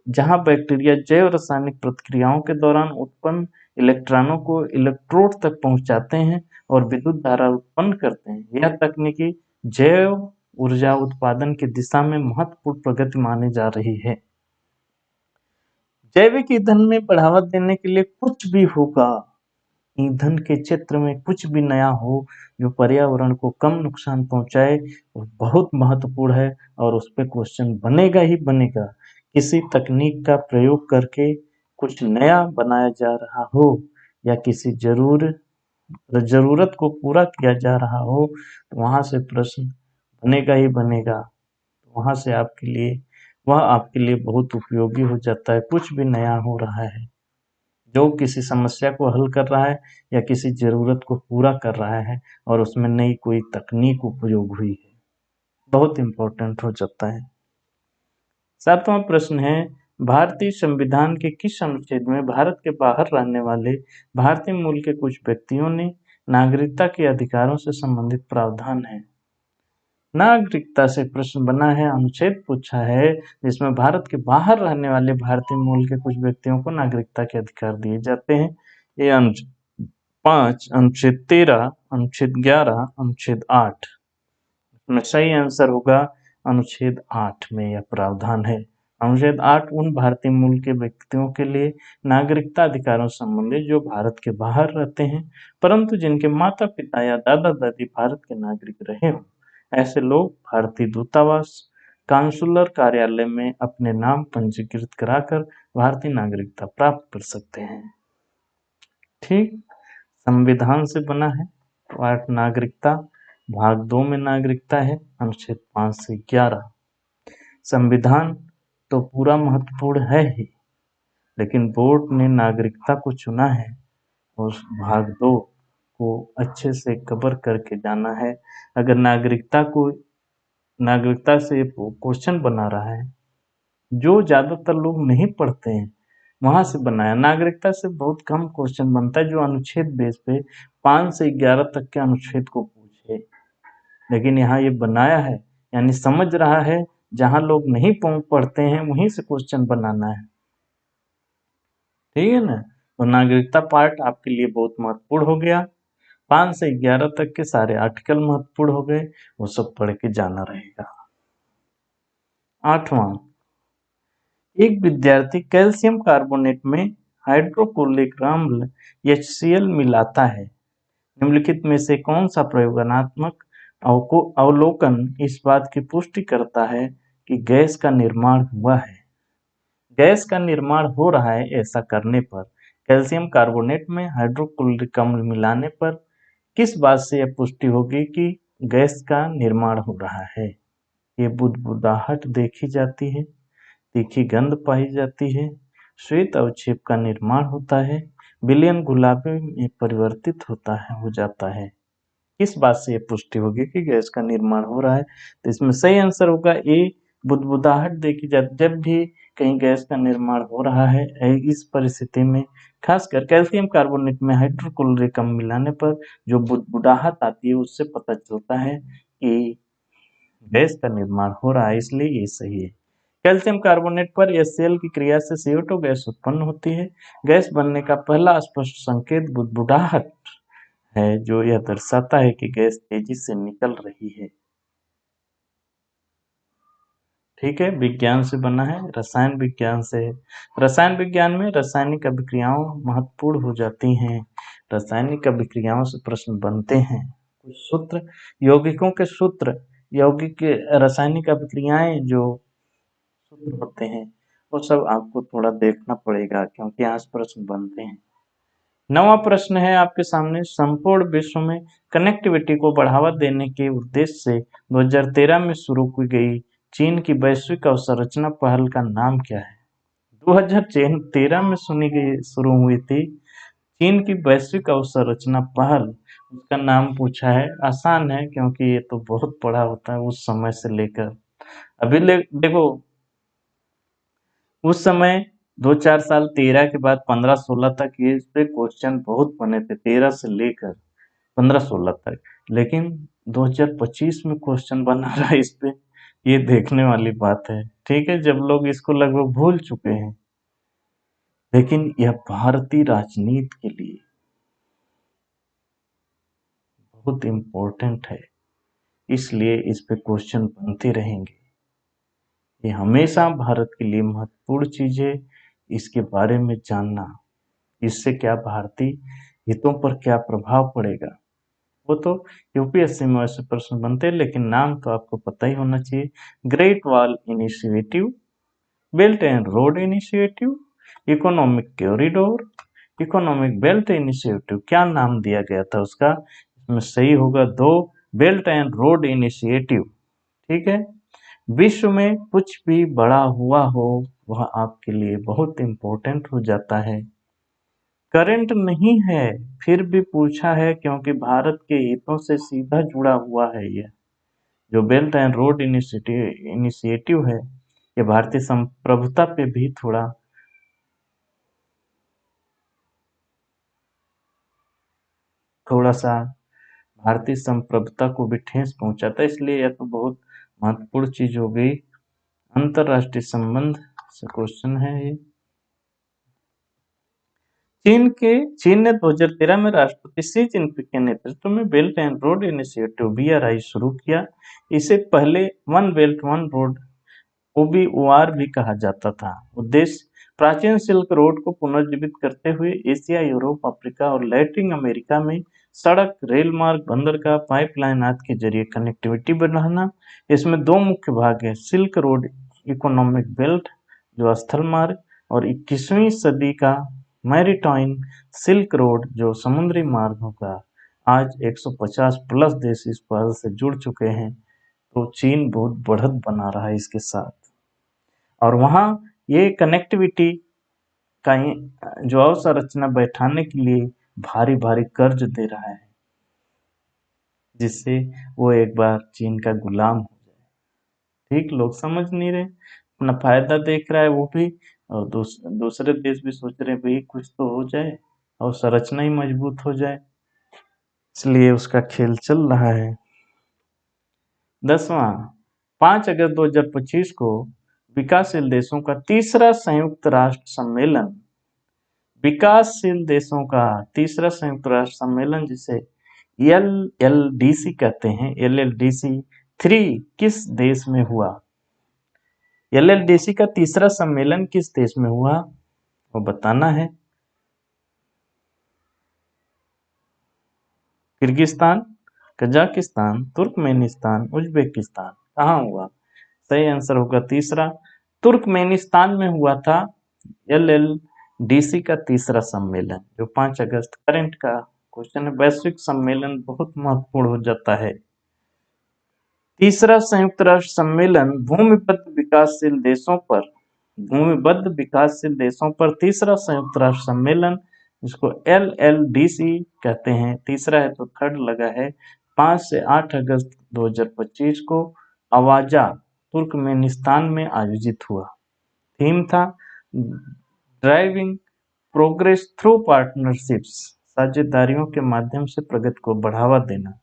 जहां बैक्टीरिया जैव रासायनिक प्रतिक्रियाओं के दौरान उत्पन्न इलेक्ट्रॉनों को इलेक्ट्रोड तक पहुंचाते हैं और विद्युत धारा उत्पन्न करते हैं। यह तकनीकी जैव ऊर्जा उत्पादन की दिशा में महत्वपूर्ण प्रगति मानी जा रही है। जैविक ईंधन में बढ़ावा देने के लिए कुछ भी होगा, ईंधन के क्षेत्र में कुछ भी नया हो जो पर्यावरण को कम नुकसान पहुंचाए, वो बहुत महत्वपूर्ण है और उस पर क्वेश्चन बनेगा ही बनेगा। किसी तकनीक का प्रयोग करके कुछ नया बनाया जा रहा हो या किसी जरूरत को पूरा किया जा रहा हो, तो वहां से प्रश्न बनेगा ही बनेगा। वहां से वह आपके लिए बहुत उपयोगी हो जाता है। कुछ भी नया हो रहा है जो किसी समस्या को हल कर रहा है या किसी जरूरत को पूरा कर रहा है और उसमें नई कोई तकनीक उपयोग हुई है, बहुत इंपॉर्टेंट हो जाता है। 7वां प्रश्न है, भारतीय संविधान के किस अनुच्छेद में भारत के बाहर रहने वाले भारतीय मूल के कुछ व्यक्तियों ने नागरिकता के अधिकारों से संबंधित प्रावधान है? नागरिकता से प्रश्न बना है, अनुच्छेद पूछा है जिसमें भारत के बाहर रहने वाले भारतीय मूल के कुछ व्यक्तियों को नागरिकता के अधिकार दिए जाते हैं। ये अनुच्छेद 5, अनुच्छेद 13, अनुच्छेद 11, अनुच्छेद 8। इसमें सही आंसर होगा अनुच्छेद 8 में यह प्रावधान है। अनुच्छेद 8 उन भारतीय मूल के व्यक्तियों के लिए नागरिकता अधिकारों से संबंधित जो भारत के बाहर रहते हैं परंतु जिनके माता पिता या दादा दादी भारत के नागरिक रहे हों। ऐसे लोग भारतीय दूतावास, काउंसलर कार्यालय में अपने नाम पंजीकृत कराकर भारतीय नागरिकता प्राप्त कर सकते हैं। ठीक, संविधान से बना है। पार्ट नागरिकता, भाग 2 में नागरिकता है, अनुच्छेद 5 से 11। संविधान तो पूरा महत्वपूर्ण है ही, लेकिन बोर्ड ने नागरिकता को चुना है और भाग 2 को अच्छे से कवर करके जाना है। अगर नागरिकता से क्वेश्चन बना रहा है, जो ज्यादातर लोग नहीं पढ़ते हैं वहां से बनाया। नागरिकता से बहुत कम क्वेश्चन बनता है जो अनुच्छेद बेस पे 5 से 11 तक के अनुच्छेद को पूछे, लेकिन यहाँ ये बनाया है, यानी समझ रहा है जहां लोग नहीं पढ़ते हैं वहीं से क्वेश्चन बनाना है। ठीक है ना। तो नागरिकता पार्ट आपके लिए बहुत महत्वपूर्ण हो गया। 5 से 11 तक के सारे आर्टिकल महत्वपूर्ण हो गए, वो सब पढ़ के जाना रहेगा। 8वां, एक विद्यार्थी कैल्शियम कार्बोनेट में हाइड्रोक्लोरिक अम्ल HCl मिलाता है। निम्नलिखित में से कौन सा प्रयोगात्मक अवलोकन इस बात की पुष्टि करता है कि गैस का निर्माण हुआ है? गैस का निर्माण हो रहा है। ऐसा करने पर कैल्शियम कार्बोनेट में हाइड्रोक्लोरिक अम्ल मिलाने पर किस बात से यह पुष्टि होगी कि गैस का निर्माण हो रहा है? ये बुदबुदाहट देखी जाती है, तीखी गंध पाई जाती है, श्वेत अवक्षेप का निर्माण होता है, विलयन गुलाबी में परिवर्तित हो जाता है। किस बात से यह पुष्टि होगी कि गैस का निर्माण हो रहा है? तो इसमें सही आंसर होगा ए, बुदबुदाहट देखी जाती। जब भी कहीं गैस का निर्माण हो रहा है इस परिस्थिति में, खासकर कैल्शियम कार्बोनेट में हाइड्रोक्लोरिक अम्ल मिलाने पर जो बुदबुदाहट आती है उससे पता चलता है कि गैस का निर्माण हो रहा है, इसलिए ये सही है। कैल्शियम कार्बोनेट पर HCl की क्रिया से CO2 गैस उत्पन्न होती है। गैस बनने का पहला स्पष्ट संकेत बुदबुदाहट है, जो यह दर्शाता है कि गैस तेजी से निकल रही है। ठीक है, विज्ञान से बना है, रसायन विज्ञान से है। रसायन विज्ञान में रासायनिक अभिक्रियाओं महत्वपूर्ण हो जाती हैं। रासायनिक अभिक्रियाओं से प्रश्न बनते हैं। कुछ सूत्र, यौगिकों के सूत्र, यौगिक रासायनिक अभिक्रियाएं जो सूत्र होते हैं वो सब आपको थोड़ा देखना पड़ेगा, क्योंकि आज प्रश्न बनते हैं। 9वां प्रश्न है आपके सामने, संपूर्ण विश्व में कनेक्टिविटी को बढ़ावा देने के उद्देश्य से 2013 में शुरू की गई चीन की वैश्विक अवसंरचना पहल का नाम क्या है? 2013 में शुरू हुई थी चीन की वैश्विक अवसंरचना पहल, उसका नाम पूछा है। आसान है क्योंकि ये तो बहुत बड़ा होता है उस समय से लेकर अभी देखो, उस समय 2-4 साल 13 के बाद 15-16 तक ये इस पे क्वेश्चन बहुत बने थे, 13 से लेकर 15-16 तक, लेकिन 2025 में क्वेश्चन बना रहा है इस पे, ये देखने वाली बात है। ठीक है, जब लोग इसको लगभग भूल चुके हैं, लेकिन यह भारतीय राजनीति के लिए बहुत इम्पोर्टेंट है, इसलिए इस पे क्वेश्चन बनते रहेंगे। ये हमेशा भारत के लिए महत्वपूर्ण चीज है, इसके बारे में जानना, इससे क्या भारतीय हितों पर क्या प्रभाव पड़ेगा, वो तो यूपीएससी में ऐसे प्रश्न बनते हैं, लेकिन नाम तो आपको पता ही होना चाहिए। Great wall initiative, belt and road initiative, economic corridor, economic belt initiative, क्या नाम दिया गया था उसका? इसमें सही होगा 2, बेल्ट एंड रोड इनिशिएटिव। ठीक है, विश्व में कुछ भी बड़ा हुआ हो वह आपके लिए बहुत इंपॉर्टेंट हो जाता है। करंट नहीं है फिर भी पूछा है, क्योंकि भारत के हितों से सीधा जुड़ा हुआ है। यह जो बेल्ट एंड रोड इनिशिएटिव है, ये भारतीय संप्रभुता पे भी थोड़ा सा भारतीय संप्रभुता को भी ठेस पहुंचाता है, इसलिए यह तो बहुत महत्वपूर्ण चीज हो गई। अंतरराष्ट्रीय संबंध से क्वेश्चन है ये। चीन ने 2013 में राष्ट्रपति शी जिनपिंग के नेतृत्व में belt and road initiative BRI शुरू किया। इसे पहले one belt one road OBOR भी कहा जाता था। उद्देश्य प्राचीन सिल्क रोड को पुनर्जीवित करते हुए एशिया, यूरोप, अफ्रीका और लैटिन अमेरिका में सड़क, रेल मार्ग, बंदरगाह, पाइपलाइन आदि के जरिए कनेक्टिविटी बढ़ाना। इसमें दो मुख्य भाग है, सिल्क रोड इकोनॉमिक बेल्ट जो स्थल मार्ग, और 21वीं सदी का मैरीटाइम सिल्क रोड जो समुद्री मार्ग होगा। आज 150 प्लस देश इस पहल से जुड़ चुके हैं, तो चीन बहुत बढ़त बना रहा है इसके साथ, और वहाँ ये कनेक्टिविटी का जो अवसंरचना बैठाने के लिए भारी भारी कर्ज दे रहा है, जिससे वो एक बार चीन का गुलाम हो जाए। ठीक, लोग समझ नहीं रहे, अपना फायदा देख रहा है वो भी, और दूसरे देश भी सोच रहे भाई कुछ तो हो जाए और संरचना ही मजबूत हो जाए, इसलिए उसका खेल चल रहा है। 10वां, 5 अगस्त 2025 को विकासशील देशों का तीसरा संयुक्त राष्ट्र सम्मेलन, विकासशील देशों का तीसरा संयुक्त राष्ट्र सम्मेलन जिसे LLDC कहते हैं, LLDC 3 किस देश में हुआ? LLDC का तीसरा सम्मेलन किस देश में हुआ वो बताना है। Kyrgyzstan, Kazakhstan, Turkmenistan, Uzbekistan. कहाँ हुआ? सही आंसर होगा तीसरा, तुर्कमेनिस्तान में हुआ था LLDC का तीसरा सम्मेलन, जो 5 अगस्त करंट का क्वेश्चन है। वैश्विक सम्मेलन बहुत महत्वपूर्ण हो जाता है। तीसरा संयुक्त राष्ट्र सम्मेलन भूमिबद्ध विकासशील देशों पर, भूमिबद्ध विकासशील देशों पर तीसरा संयुक्त राष्ट्र सम्मेलन, जिसको LLDC कहते हैं, तीसरा है तो थर्ड लगा है, 5 से 8 अगस्त 2025 को अवाजा तुर्कमेनिस्तान में आयोजित हुआ। थीम था ड्राइविंग प्रोग्रेस थ्रू पार्टनरशिप्स, साझेदारियों के माध्यम से प्रगति को बढ़ावा देना।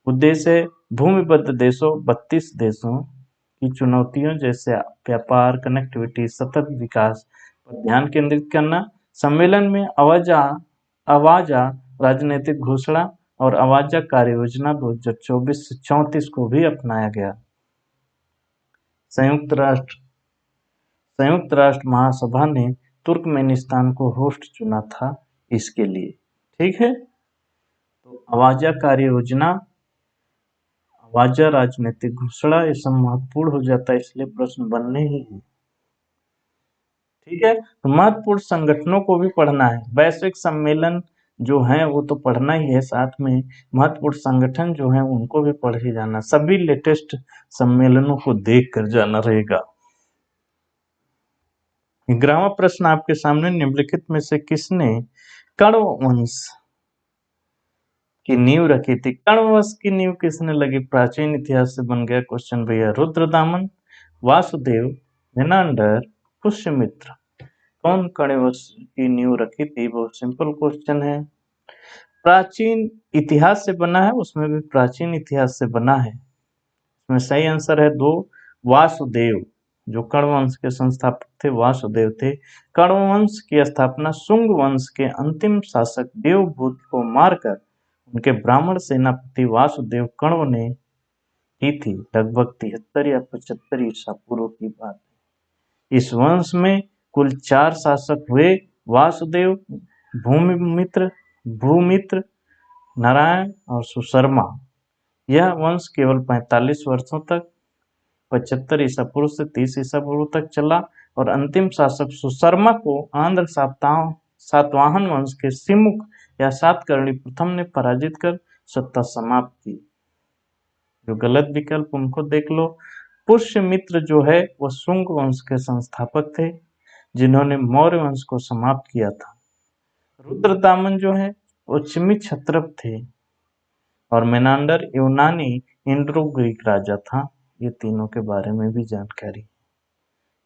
उद्देश्य भूमिबद्ध देशों 32 देशों की चुनौतियों जैसे व्यापार, कनेक्टिविटी, सतत विकास पर ध्यान केंद्रित करना। सम्मेलन में अवाजा राजनीतिक घोषणा और अवाजा कार्य योजना 2024 से 34 को भी अपनाया गया। संयुक्त राष्ट्र महासभा ने तुर्कमेनिस्तान को होस्ट चुना था इसके लिए। ठीक है, तो अवाजा कार्य योजना, अवाजा राजनीतिक घोषणा, ये सब महत्वपूर्ण हो जाता है, इसलिए प्रश्न बनने ही है। ठीक है, तो महत्वपूर्ण संगठनों को भी पढ़ना है। वैश्विक सम्मेलन जो है वो तो पढ़ना ही है, साथ में महत्वपूर्ण संगठन जो है उनको भी पढ़ के जाना, सभी लेटेस्ट सम्मेलनों को देख कर जाना रहेगा। 11वां प्रश्न आपके सामने, निम्नलिखित में से किसने कण्व वंश की नींव रखी थी? कण्व वंश की नींव किसने लगी? प्राचीन इतिहास से बन गया क्वेश्चन भैया। रुद्रदामन, वासुदेव, मेनांडर, पुष्यमित्र। कौन कण्व वंश की नींव रखी थी? बहुत सिंपल क्वेश्चन है, प्राचीन इतिहास से बना है, उसमें भी प्राचीन इतिहास से बना है। इसमें सही आंसर है 2, वासुदेव। जो कण्व वंश के संस्थापक थे वासुदेव थे। कण्व वंश की स्थापना शुंग वंश के अंतिम शासक देवभूत को मारकर उनके ब्राह्मण सेनापति वासुदेव कण्व ने की थी। लगभग 73 या 75 ईसा पूर्व की बात है। इस वंश में कुल 4 शासक हुए, वासुदेव, भूमित्र, नारायण और सुशर्मा। यह वंश केवल 45 वर्षों तक 75 ईसा पूर्व से 30 ईसा पूर्व तक चला, और अंतिम शासक सुशर्मा को आंध्र सातवाहन वंश के सिमुक या सातकर्णी प्रथम ने पराजित कर सत्ता समाप्त की। जो गलत विकल्प उनको देख लो। पुष्यमित्र जो है वह शुंग वंश के संस्थापक थे, जिन्होंने मौर्य वंश को समाप्त किया था। रुद्रदामन जो है वो चिमी क्षत्रप थे, और मेनांडर यूनानी इंड्रो ग्रीक राजा था। ये तीनों के बारे में भी जानकारी।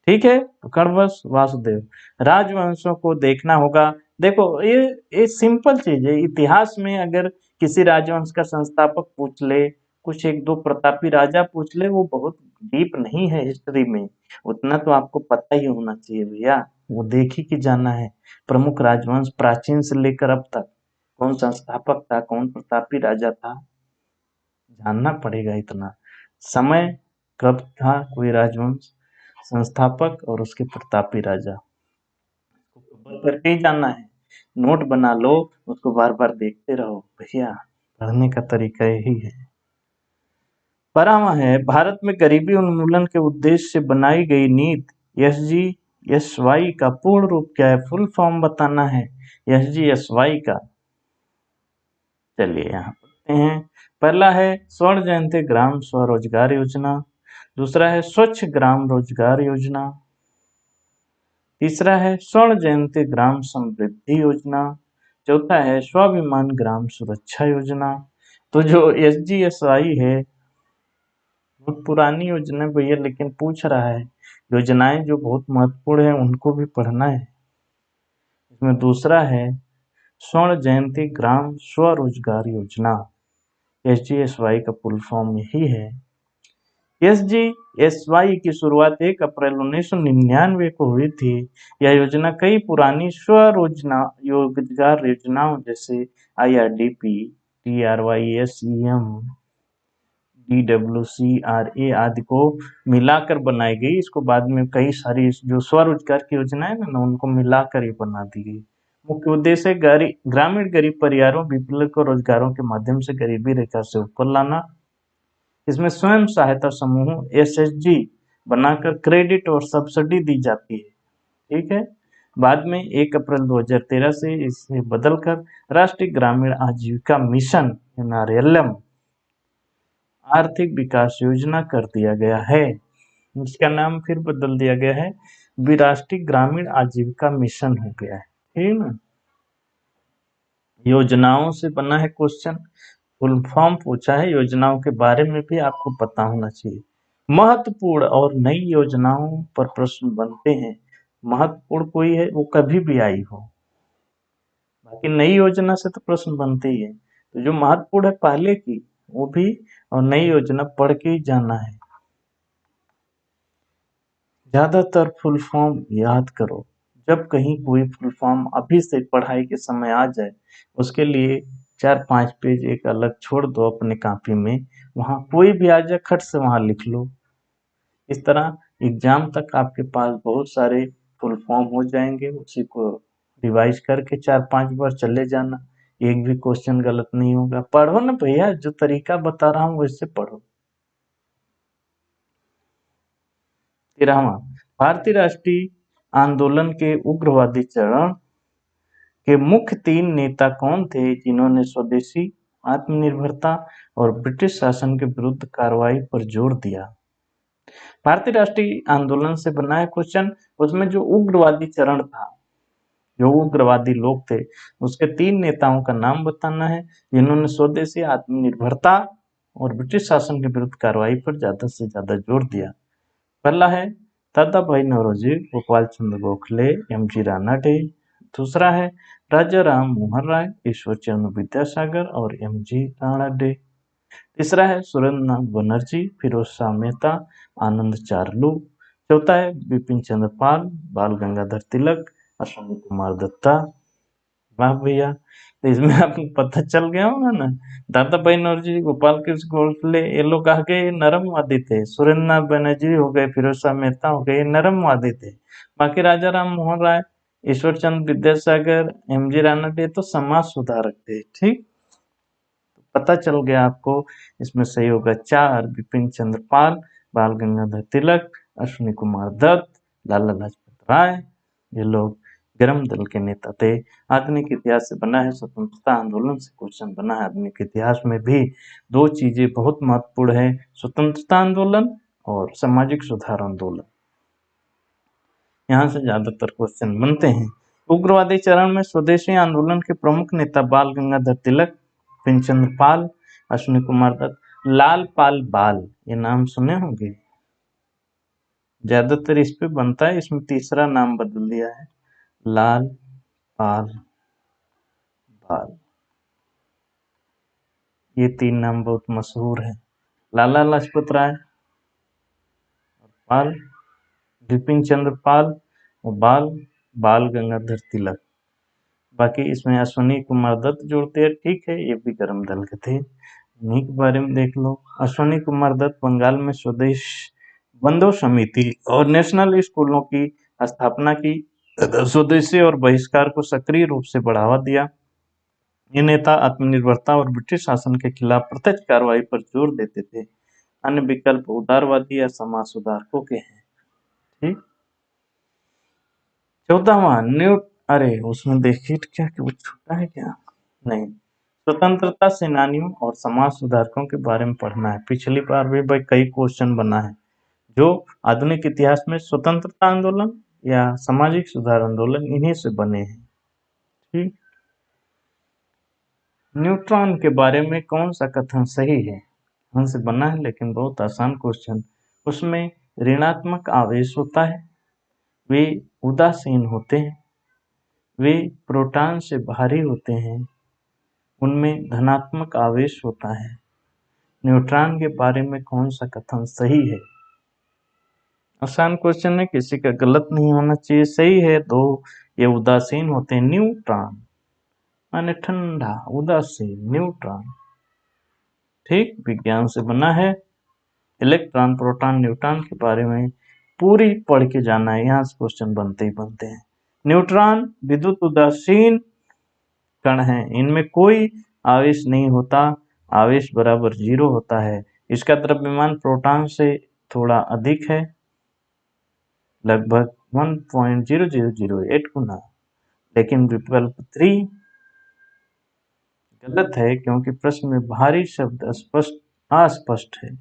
ठीक है, तो कण्वश, वासुदेव। राजवंशों को देखना होगा। देखो ये सिंपल चीज है, इतिहास में अगर किसी राजवंश का संस्थापक पूछ ले, कुछ एक दो प्रतापी राजा पूछ ले, वो बहुत डीप नहीं है हिस्ट्री में, उतना तो आपको पता ही होना चाहिए भैया, वो देख ही के जाना है। प्रमुख राजवंश प्राचीन से लेकर अब तक, कौन संस्थापक था, कौन प्रतापी राजा था, जानना पड़ेगा इतना। समय कब था कोई राजवंश, संस्थापक और उसके प्रतापी राजा, कवर करके ही जानना है। नोट बना लो, उसको बार बार देखते रहो भैया, पढ़ने का तरीका यही है। 12वां है, भारत में गरीबी उन्मूलन के उद्देश्य से बनाई गई नीति SGSY का पूर्ण रूप क्या है? फुल फॉर्म बताना है SGSY का। चलिए यहाँ पढ़ते हैं। पहला है स्वर्ण जयंती ग्राम स्वरोजगार योजना, दूसरा है स्वच्छ ग्राम रोजगार योजना, तीसरा है स्वर्ण जयंती ग्राम समृद्धि योजना, चौथा है स्वाभिमान ग्राम सुरक्षा योजना। तो जो SGSY है बहुत पुरानी योजना है भैया, लेकिन पूछ रहा है योजनाएं जो बहुत महत्वपूर्ण है उनको भी पढ़ना है। इसमें दूसरा है स्वर्ण जयंती ग्राम स्वरोजगार योजना, SGSY का फुल फॉर्म यही है। SGSY की शुरुआत 1 अप्रैल 1999 को हुई थी। यह योजना कई पुरानी रोजगार योजनाओं जैसे IRDP, TRYSEM, DWCRA आदि को मिलाकर बनाई गई। इसको बाद में कई सारी जो स्वरोजगार की योजनाएं है ना उनको मिलाकर ही बना दी गई। मुख्य उद्देश्य ग्रामीण गरीब परिवारों विकल्प को रोजगारों के माध्यम से गरीबी रेखा से ऊपर लाना। इसमें स्वयं सहायता समूह SHG बनाकर क्रेडिट और सब्सिडी दी जाती है, ठीक है। बाद में 1 अप्रैल 2013 से इसे बदलकर राष्ट्रीय ग्रामीण आजीविका मिशन NRLM आर्थिक विकास योजना कर दिया गया है। इसका नाम फिर बदल दिया गया है, राष्ट्रीय ग्रामीण आजीविका मिशन हो गया है, ठीक ना। योजनाओं से बना है क्वेश्चन, फुल फॉर्म पूछा है, योजनाओं के बारे में भी आपको पता होना चाहिए। महत्वपूर्ण और नई योजनाओं पर प्रश्न बनते हैं। महत्वपूर्ण कोई है वो कभी भी आई हो, बाकी नई योजना से तो प्रश्न बनते ही है। तो जो महत्वपूर्ण है पहले की वो भी, और नई योजना पढ़ के ही जाना है। ज्यादातर फुल फॉर्म याद करो, जब कहीं कोई फुल फॉर्म अभी से पढ़ाई के समय आ जाए उसके लिए 4-5 पेज एक अलग छोड़ दो अपने कॉपी में, वहां कोई भी आ जाए खट से वहां लिख लो। इस तरह एग्जाम तक आपके पास बहुत सारे फुल फॉर्म हो जाएंगे, उसी को रिवाइज करके 4-5 बार चले जाना, एक भी क्वेश्चन गलत नहीं होगा। पढ़ो ना भैया, जो तरीका बता रहा हूँ वैसे पढ़ो। 13वां, भारतीय राष्ट्रीय आंदोलन के उग्रवादी चरण के मुख्य 3 नेता कौन थे जिन्होंने स्वदेशी आत्मनिर्भरता और ब्रिटिश शासन के विरुद्ध कार्रवाई पर जोर दिया? भारतीय राष्ट्रीय आंदोलन से बना है क्वेश्चन, उसमें जो उग्रवादी चरण था, जो उग्रवादी लोग थे, उसके 3 नेताओं का नाम बताना है जिन्होंने स्वदेशी आत्मनिर्भरता और ब्रिटिश शासन के विरुद्ध कार्रवाई पर ज्यादा से ज्यादा जोर दिया। पहला है दादा भाई नौरोजी, गोपाल चंद्र गोखले, MG रानाडे। दूसरा है राजा राम मोहन राय, ईश्वर चंद्र विद्यासागर और MG रानाडे। तीसरा है सुरेंद्रनाथ बनर्जी, फिरोज शाह मेहता, आनंद चारलू। चौथा है बिपिन चंद्र पाल, बाल गंगाधर तिलक, अश्विनी कुमार दत्ता। वाह भैया, तो इसमें आपको पता चल गया होगा ना, दादा भाई नौरोजी, गोपाल कृष्ण गोखले, ये लोग आगे नरमवादी थे, सुरेंद्रनाथ बनर्जी हो गए, फिरोज शाह मेहता हो गए, नरमवादी थे। बाकी राजा राम मोहन राय, ईश्वर चंद्र विद्यासागर, MG रानाडे तो समाज सुधारक थे, ठीक। पता चल गया आपको, इसमें सही होगा 4, बिपिन चंद्र पाल, बाल गंगाधर तिलक, अश्विनी कुमार दत्त, लाला लाजपत राय। ये लोग गरम दल के नेता थे। आधुनिक इतिहास से बना है, स्वतंत्रता आंदोलन से क्वेश्चन बना है। आधुनिक इतिहास में भी 2 चीजें बहुत महत्वपूर्ण है, स्वतंत्रता आंदोलन और सामाजिक सुधार आंदोलन, यहाँ से ज्यादातर क्वेश्चन बनते हैं। उग्रवादी चरण में स्वदेशी आंदोलन के प्रमुख नेता बाल गंगाधर तिलक, बिपिन पाल, अश्विनी कुमार दत्त, लाल पाल बाल, ये नाम सुने होंगे, ज्यादातर इस पे बनता है। इसमें तीसरा नाम बदल दिया है, लाल पाल बाल। ये 3 नाम बहुत मशहूर है, लाला लाजपत राय और पाल, बिपिन चंद्र पाल और बाल गंगाधर तिलक। बाकी इसमें अश्विनी कुमार दत्त जोड़ते हैं, ठीक है, ये भी गरम दल के थे, इन्हीं के बारे में देख लो। अश्विनी कुमार दत्त बंगाल में स्वदेश बंधु समिति और नेशनल स्कूलों की स्थापना की स्वदेशी और बहिष्कार को सक्रिय रूप से बढ़ावा दिया। ये नेता आत्मनिर्भरता और ब्रिटिश शासन के खिलाफ प्रत्यक्ष कार्रवाई पर जोर देते थे। अन्य विकल्प उदारवादी या समाज सुधारकों के हैं। ठीक। 14वां अरे उसमें देखिए क्या कुछ छूटा है क्या? नहीं। स्वतंत्रता सेनानियों और समाज सुधारकों के बारे में पढ़ना है। पिछली बार भी भाई कई क्वेश्चन बना है जो आधुनिक इतिहास में स्वतंत्रता आंदोलन या सामाजिक सुधार आंदोलन इन्हीं से बने हैं। ठीक। न्यूट्रॉन के बारे में कौन सा कथन सही है? हमसे बना है लेकिन बहुत आसान क्वेश्चन। उसमें ऋणात्मक आवेश होता है, वे उदासीन होते हैं, वे प्रोटॉन से भारी होते हैं, उनमें धनात्मक आवेश होता है। न्यूट्रॉन के बारे में कौन सा कथन सही है? आसान क्वेश्चन है, किसी का गलत नहीं होना चाहिए। सही है दो, ये उदासीन होते हैं। न्यूट्रॉन माने ठंडा, उदासीन, न्यूट्रॉन। ठीक, विज्ञान से बना है। इलेक्ट्रॉन, प्रोटॉन, न्यूट्रॉन के बारे में पूरी पढ़ के जाना है, यहाँ से क्वेश्चन बनते ही बनते हैं। न्यूट्रॉन विद्युत उदासीन कण है, इनमें कोई आवेश नहीं होता, आवेश बराबर 0 होता है। इसका द्रव्यमान प्रोटॉन से थोड़ा अधिक है, लगभग 1.0008 गुना। लेकिन विकल्प 3 गलत है क्योंकि प्रश्न में भारी शब्द अस्पष्ट है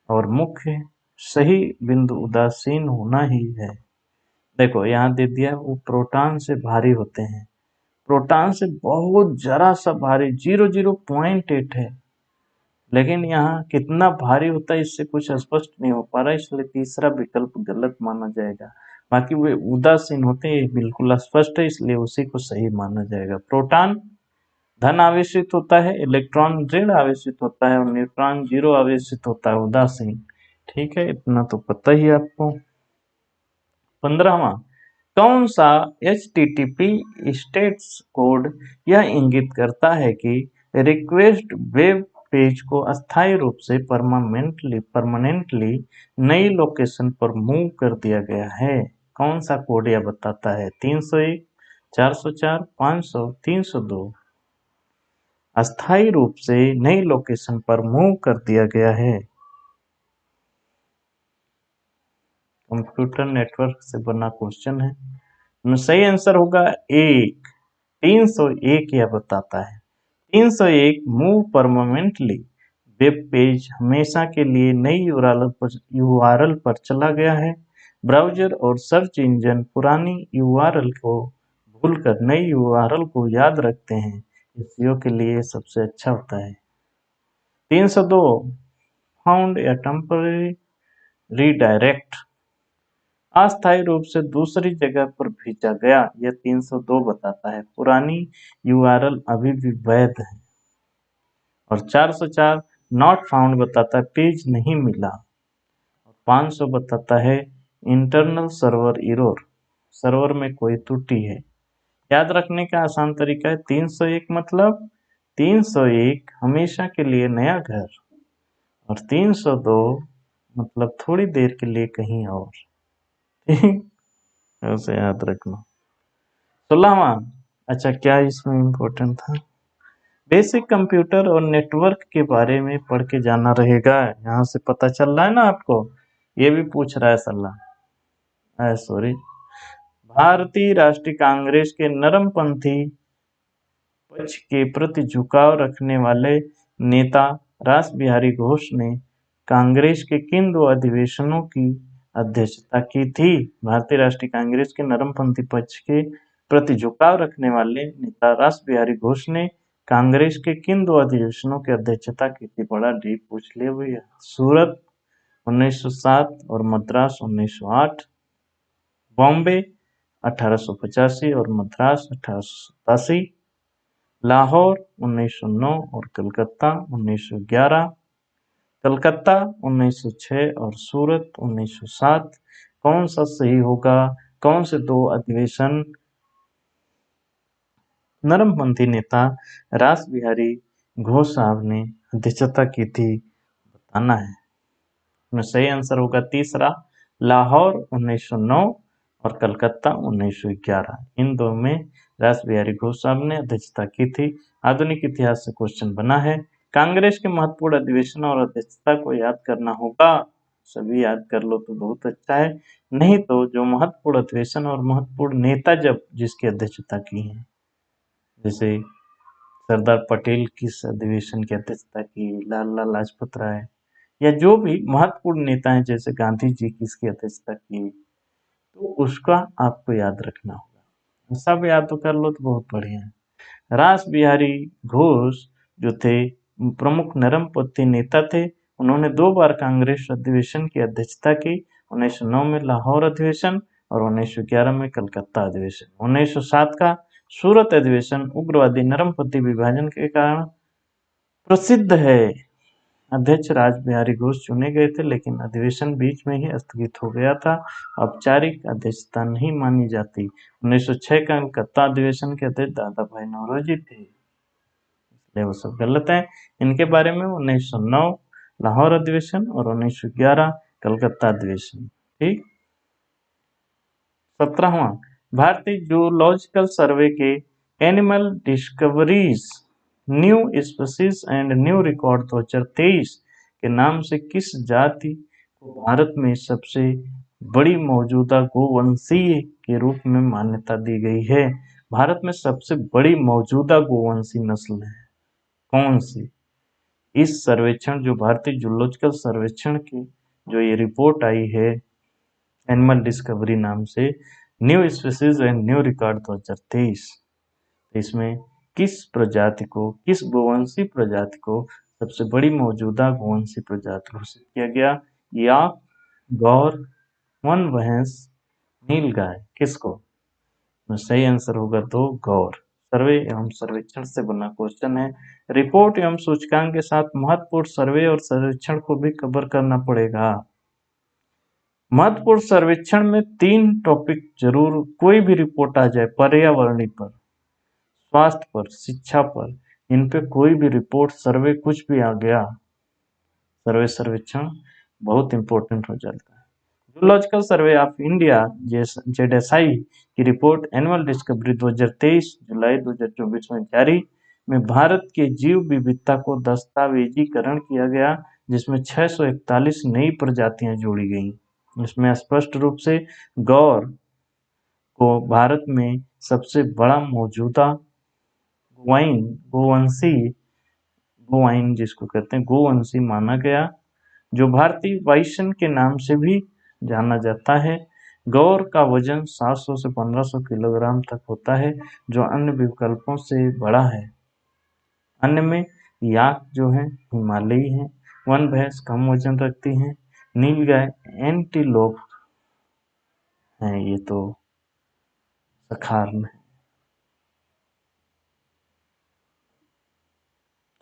और मुख्य सही बिंदु उदासीन होना ही है। देखो यहाँ दे दिया, वो प्रोटॉन से भारी होते हैं। प्रोटॉन से बहुत जरा सा भारी 0.08 है, लेकिन यहाँ कितना भारी होता है इससे कुछ स्पष्ट नहीं हो पा रहा, इसलिए तीसरा विकल्प गलत माना जाएगा। बाकी वे उदासीन होते हैं, बिल्कुल स्पष्ट है, इसलिए उसी को सही माना जाएगा। प्रोटॉन धन आवेशित होता है, इलेक्ट्रॉन ऋण आवेशित होता है और न्यूट्रॉन 0 आवेशित होता है, उदासीन। ठीक है, इतना तो पता ही है आपको। 15वां कौन सा HTTP स्टेटस कोड यह इंगित करता है कि रिक्वेस्ट वेब पेज को अस्थायी रूप से परमानेंटली नई लोकेशन पर मूव कर दिया गया है? कौन सा कोड यह बताता है? 301, 404, 500, 302। अस्थायी रूप से नई लोकेशन पर मूव कर दिया गया है। कंप्यूटर नेटवर्क से बना क्वेश्चन है। सही आंसर होगा 1। 301 यह बताता है। 301 मूव परमानेंटली वेब पेज हमेशा के लिए नई यूआरएल पर चला गया है। ब्राउज़र और सर्च इंजन पुरानी यूआरएल को भूलकर नई यूआरएल को याद रखते हैं। एसईओ के लिए सबसे अच्छा होता है। 302 फाउंड ए टेम्पररी रीडायरेक्ट, अस्थायी रूप से दूसरी जगह पर भेजा गया, यह 302 बताता है। पुरानी यूआरएल अभी भी वैध है। और 404 नॉट फाउंड बताता है पेज नहीं मिला। 500 बताता है इंटरनल सर्वर एरर, सर्वर में कोई त्रुटि है। याद रखने का आसान तरीका है 301 मतलब 301 हमेशा के लिए नया घर, और 302 मतलब थोड़ी देर के लिए कहीं और। उसे याद रखना। 16वां, अच्छा क्या इसमें इम्पोर्टेंट था? बेसिक कंप्यूटर और नेटवर्क के बारे में पढ़ के जाना रहेगा। यहाँ से पता चल रहा है ना आपको, ये भी पूछ रहा है सलाह। सॉरी, भारतीय राष्ट्रीय कांग्रेस के नरमपंथी पक्ष के प्रति झुकाव रखने वाले नेता रास बिहारी घोष ने कांग्रेस के किन 2 अधिवेशनों की अध्यक्षता की थी? भारतीय राष्ट्रीय कांग्रेस के नरमपंथी पक्ष के प्रति झुकाव रखने वाले नेता रास बिहारी घोष ने कांग्रेस के किन 2 अधिवेशनों की अध्यक्षता की थी? बड़ा डीप पूछ लिया भैया। सूरत 1907 और मद्रास 1908, बॉम्बे 1885 और मद्रास 1887, लाहौर 1909 और कलकत्ता 1911, कलकत्ता 1906 और सूरत 1907। कौन सा सही होगा? कौन से 2 अधिवेशन नरमपंथी नेता रास बिहारी घोष साहब ने अध्यक्षता की थी, बताना है। सही आंसर होगा तीसरा, लाहौर 1909 और कलकत्ता 1911। इन दो में रास बिहारी घोष साहब ने अध्यक्षता की थी। आधुनिक इतिहास से क्वेश्चन बना है। कांग्रेस के महत्वपूर्ण अधिवेशन और अध्यक्षता को याद करना होगा। सभी याद कर लो तो बहुत अच्छा है, नहीं तो जो महत्वपूर्ण अधिवेशन और महत्वपूर्ण नेता जब जिसकी अध्यक्षता की है, जैसे सरदार पटेल किस अधिवेशन की अध्यक्षता की, लाला लाजपत राय, या जो भी महत्वपूर्ण नेता हैं जैसे गांधी जी किसकी अध्यक्षता की, तो उसका आपको याद रखना होगा। सब याद तो कर लो तो बहुत बढ़िया है। रास बिहारी घोष जो थे प्रमुख नरमपंथी नेता थे। उन्होंने 2 बार कांग्रेस अधिवेशन की अध्यक्षता की, 1909 में लाहौर अधिवेशन और 1911 में कलकत्ता अधिवेशन। 1907 का सूरत अधिवेशन उग्रवादी नरमपंथी विभाजन के कारण प्रसिद्ध है। अध्यक्ष रास बिहारी घोष चुने गए थे, लेकिन अधिवेशन बीच में ही स्थगित हो गया था। औपचारिक अध्यक्षता नहीं मानी जाती। 1906 का कलकत्ता अधिवेशन के अध्यक्ष दादा भाई नौरोजी थे, इसलिए वो सब गलत है। इनके बारे में 1909 लाहौर अधिवेशन और 1911 कलकत्ता अधिवेशन। ठीक। 17वां भारतीय जूलॉजिकल सर्वे के animal discoveries new species and new record 2023 के नाम से किस जाति को भारत में सबसे बड़ी मौजूदा गोवंशीय के रूप में मान्यता दी गई है? भारत में सबसे बड़ी मौजूदा गोवंशी नस्ल है कौन सी? इस सर्वेक्षण जो भारतीय जूलॉजिकल सर्वेक्षण की जो ये रिपोर्ट आई है एनिमल डिस्कवरी नाम से, new species and new record 2023, इसमें किस प्रजाति को, किस गोवंशी प्रजाति को सबसे बड़ी मौजूदा गोवंशी प्रजाति घोषित किया गया? याक, गौर, वन भैंस, नीलगाय, किसको? सही आंसर होगा तो गौर। सर्वे एवं सर्वेक्षण से बना क्वेश्चन है। रिपोर्ट एवं सूचकांक के साथ महत्वपूर्ण सर्वे और सर्वेक्षण को भी कवर करना पड़ेगा। महत्वपूर्ण सर्वेक्षण में 3 टॉपिक जरूर, कोई भी रिपोर्ट आ जाए, पर्यावरणी पर, स्वास्थ्य पर, शिक्षा पर, इन पे कोई भी रिपोर्ट सर्वे कुछ भी आ गया, सर्वे सर्वेक्षण बहुत इंपॉर्टेंट हो जाता है। Zoological survey of India ZSI की रिपोर्ट एनुअल डिस्कवरी 2023 जुलाई 2024 में जारी में भारत के जीव विविधता को दस्तावेजीकरण किया गया, जिसमें 641 नई प्रजातियां जोड़ी गई। इसमें स्पष्ट रूप से गौर को भारत में सबसे बड़ा मौजूदा गोवाइन जिसको कहते हैं गोवंशी माना गया, जो भारतीय वाइसन के नाम से भी जाना जाता है। गौर का वजन 700 से 1500 किलोग्राम तक होता है, जो अन्य विकल्पों से बड़ा है। अन्य में याक जो है हिमालयी है, वन भैंस कम वजन रखती है, नीलगाय एंटीलोप है, ये तो सखार में।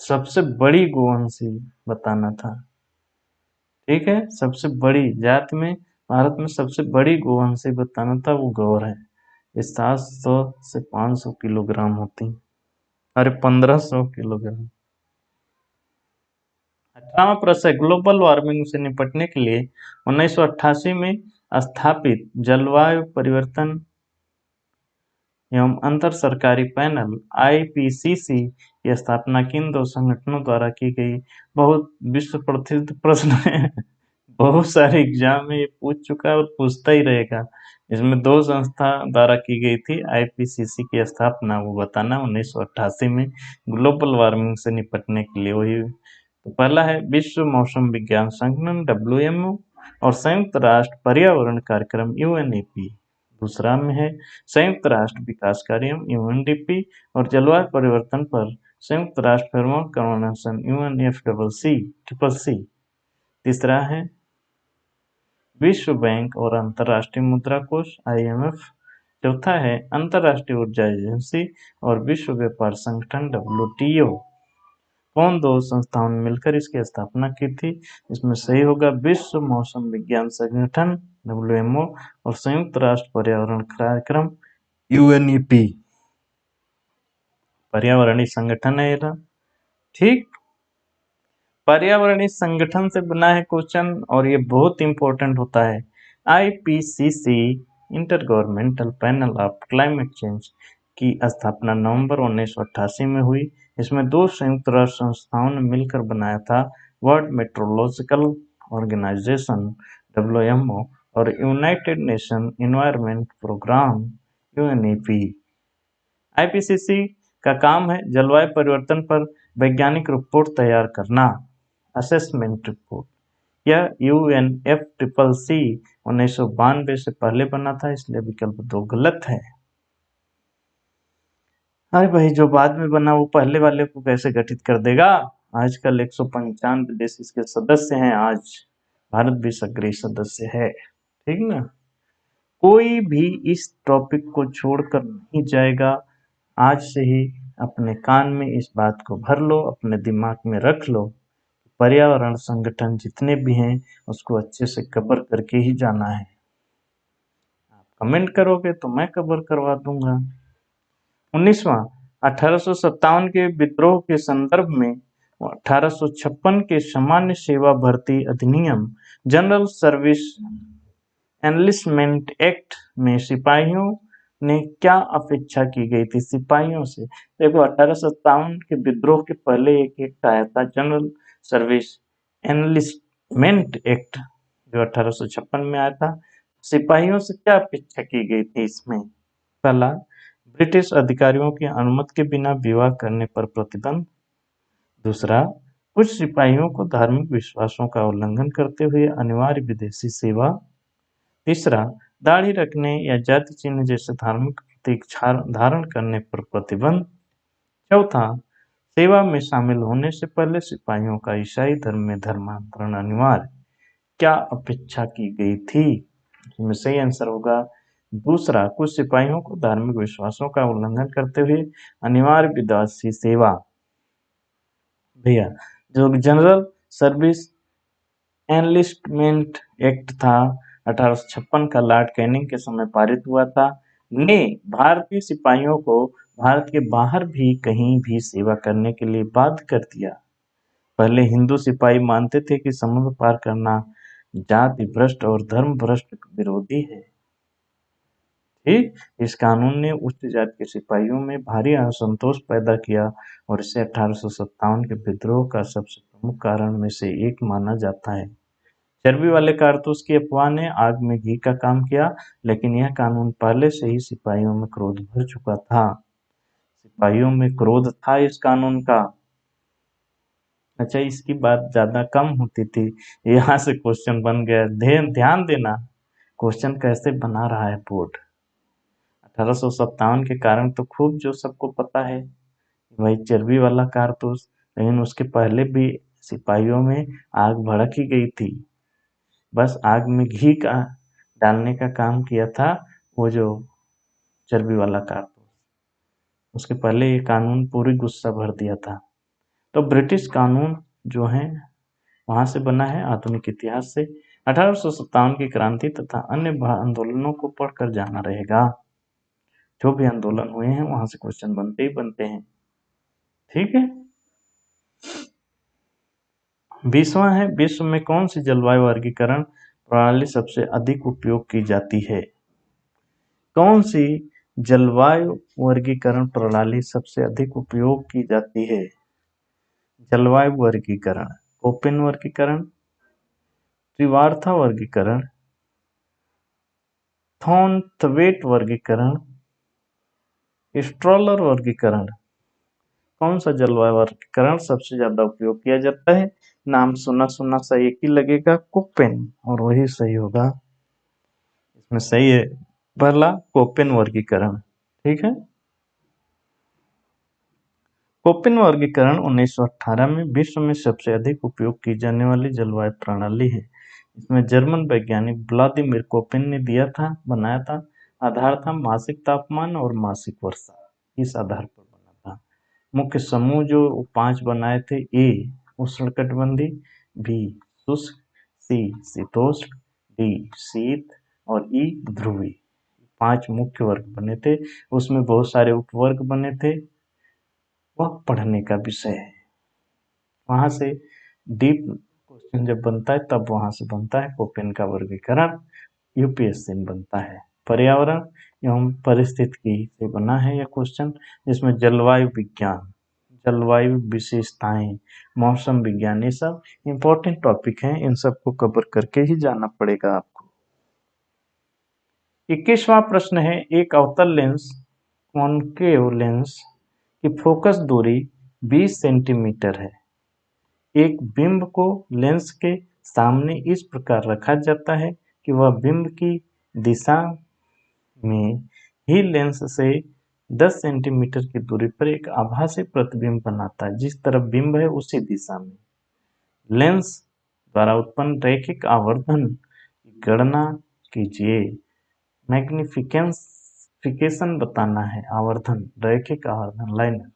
सबसे बड़ी गोवंशी बताना था, ठीक है। सबसे बड़ी जात में भारत में सबसे बड़ी गोवंशी बताना था, वो गौर है। ये 700 से 500 किलोग्राम होती, अरे 1500 किलोग्राम। 18वां प्रश्न है, ग्लोबल वार्मिंग से निपटने के लिए 1988 में स्थापित जलवायु परिवर्तन एवं अंतर सरकारी पैनल IPCC की स्थापना किन 2 संगठनों द्वारा की गई? बहुत विश्व प्रसिद्ध प्रश्न है, बहुत सारे एग्जाम में ये पूछ चुका है और पूछता ही रहेगा। इसमें 2 संस्था द्वारा की गई थी IPCC की स्थापना, वो बताना 1988 में ग्लोबल वार्मिंग से निपटने के लिए। वही तो पहला है विश्व मौसम विज्ञान संगठन WMO और संयुक्त राष्ट्र पर्यावरण कार्यक्रम UNEP। दूसरा में है संयुक्त राष्ट्र विकास कार्य UNDP और जलवायु परिवर्तन पर संयुक्त राष्ट्र फ्रेमवर्क कन्वेंशन UNFCCC। तीसरा है विश्व बैंक और अंतर्राष्ट्रीय मुद्रा कोष IMF। चौथा है अंतर्राष्ट्रीय ऊर्जा एजेंसी और विश्व व्यापार संगठन WTO। कौन 2 संस्थाओं ने मिलकर इसकी स्थापना की थी? इसमें सही होगा विश्व मौसम विज्ञान संगठन WMO और संयुक्त राष्ट्र पर्यावरण कार्यक्रम UNEP। पर्यावरणीय संगठन है ये, ठीक। पर्यावरणीय संगठन से बना है क्वेश्चन और ये बहुत इंपॉर्टेंट होता है। IPCC inter governmental panel of climate change की स्थापना नवंबर 1988 में हुई। इसमें 2 संयुक्त राष्ट्र संस्थाओं ने मिलकर बनाया था, वर्ल्ड मेट्रोलॉजिकल ऑर्गेनाइजेशन (WMO) और United Nation Environment Programme (UNEP). IPCC का काम है जलवायु परिवर्तन पर वैज्ञानिक रिपोर्ट तैयार करना, असेसमेंट रिपोर्ट। यह UNFCCC 1992 से पहले बना था, इसलिए विकल्प 2 गलत है। अरे भाई, जो बाद में बना वो पहले वाले को कैसे गठित कर देगा? आजकल 195 देश इसके सदस्य हैं। आज भारत भी सक्रिय सदस्य है, ठीक ना? कोई भी इस टॉपिक को छोड़कर नहीं जाएगा। आज से ही अपने कान में इस बात को भर लो, अपने दिमाग में रख लो। पर्यावरण संगठन जितने भी हैं उसको अच्छे से कवर करके ही जाना है। आप कमेंट करोगे तो मैं कवर करवा दूंगा। 19वां 1857 के विद्रोह के संदर्भ में 1856 के सामान्य सेवा भर्ती अधिनियम जनरल सर्विस एनलिस्टमेंट एक्ट में सिपाहियों ने क्या अपेक्षा की गई थी? सिपाहियों से देखो, 1857 के विद्रोह के पहले एक एक्ट आया था, जनरल सर्विस एनलिस्टमेंट एक्ट, जो 1856 में आया था। सिपाहियों से क्या अपेक्षा की गई थी इसमें? पहला, ब्रिटिश अधिकारियों की अनुमति के बिना विवाह करने पर प्रतिबंध। दूसरा, कुछ सिपाहियों को धार्मिक विश्वासों का उल्लंघन करते हुए अनिवार्य विदेशी सेवा। तीसरा, दाढ़ी रखने या जाति चिन्ह जैसे धार्मिक प्रतीक धारण करने पर प्रतिबंध। चौथा, सेवा में शामिल होने से पहले सिपाहियों का ईसाई धर्म में धर्मांतरण अनिवार्य। क्या अपेक्षा की गई थी? इसमें सही आंसर होगा दूसरा, कुछ सिपाहियों को धार्मिक विश्वासों का उल्लंघन करते हुए अनिवार्य विदेशी सेवा। भैया, जो जनरल सर्विस एनलिस्टमेंट एक्ट था 1856 का, लॉर्ड कैनिंग के समय पारित हुआ था, ने भारतीय सिपाहियों को भारत के बाहर भी कहीं भी सेवा करने के लिए बाध्य कर दिया। पहले हिंदू सिपाही मानते थे कि समुद्र पार करना जाति भ्रष्ट और धर्म भ्रष्ट विरोधी है। ठीक, इस कानून ने उच्च जाति के सिपाहियों में भारी असंतोष पैदा किया और इसे 1857 के विद्रोह का सबसे प्रमुख कारण में से एक माना जाता है। चर्बी वाले कारतूस की अफवाह ने आग में घी का काम किया, लेकिन यह कानून पहले से ही सिपाहियों में क्रोध भर चुका था। सिपाहियों में क्रोध था इस कानून का। अच्छा, इसकी बात ज्यादा कम होती थी, यहाँ से क्वेश्चन बन गया। ध्यान देना क्वेश्चन कैसे बना रहा है बोर्ड। 1857 के कारण तो खूब जो सबको पता है, वही चर्बी वाला कारतूस, लेकिन उसके पहले भी सिपाहियों में आग भड़क ही गई थी। बस आग में घी का डालने का काम किया था वो जो चर्बी वाला कारतूस, उसके पहले ये कानून पूरी गुस्सा भर दिया था। तो ब्रिटिश कानून जो है वहां से बना है आधुनिक इतिहास से। 1857 की क्रांति तथा अन्य आंदोलनों को पढ़कर जाना रहेगा। जो भी आंदोलन हुए हैं वहां से क्वेश्चन बनते ही बनते हैं, ठीक है। 20वां है, विश्व में कौन सी जलवायु वर्गीकरण प्रणाली सबसे अधिक उपयोग की जाती है? कौन सी जलवायु वर्गीकरण प्रणाली सबसे अधिक उपयोग की जाती है? जलवायु वर्गीकरण, कोपेन वर्गीकरण, त्रिवार्था वर्गीकरण, थॉर्नथवेट वर्गीकरण, स्ट्रॉलर वर्गीकरण। कौन सा जलवायु वर्गीकरण सबसे ज्यादा उपयोग किया जाता है? नाम सुना सुना सा एक ही लगेगा, कोपेन, और वही सही होगा। इसमें सही है पहला, कोपेन वर्गीकरण, ठीक है। कोपेन वर्गीकरण 1918 में विश्व में सबसे अधिक उपयोग की जाने वाली जलवायु प्रणाली है। इसमें जर्मन वैज्ञानिक व्लादिमीर कोपेन ने दिया था, बनाया था। आधार था मासिक तापमान और मासिक वर्षा, इस आधार पर बना था। मुख्य समूह जो 5 बनाए थे, ए उष्णकटिबंधीय, बी शुष्क, सी शीतोष्ण, डी शीत और ई ध्रुवीय। 5 मुख्य वर्ग बने थे, उसमें बहुत सारे उपवर्ग बने थे, वह पढ़ने का विषय है। वहां से डीप क्वेश्चन जब बनता है तब वहां से बनता है कोपेन का वर्गीकरण, यूपीएससी में बनता है। पर्यावरण एवं पारिस्थितिकी से बना है यह क्वेश्चन, जिसमें जलवायु विज्ञान, जलवायु विशेषताएं, मौसम विज्ञान, ये सब इंपॉर्टेंट टॉपिक हैं। इन सबको कवर करके ही जाना पड़ेगा आपको। 21वां प्रश्न है, एक अवतल लेंस कॉनकेव लेंस की फोकस दूरी 20 सेंटीमीटर है। एक बिंब को लेंस के सामने इस प्रकार रखा जाता है कि वह बिंब की दिशा में ही लेंस से 10 सेंटीमीटर की दूरी पर एक आभासी प्रतिबिंब बनाता है। जिस तरफ बिंब है उसी दिशा में लेंस द्वारा उत्पन्न रैखिक आवर्धन की गणना कीजिए। मैग्निफिकेशन बताना है, आवर्धन, रैखिक आवर्धन, लाइनर।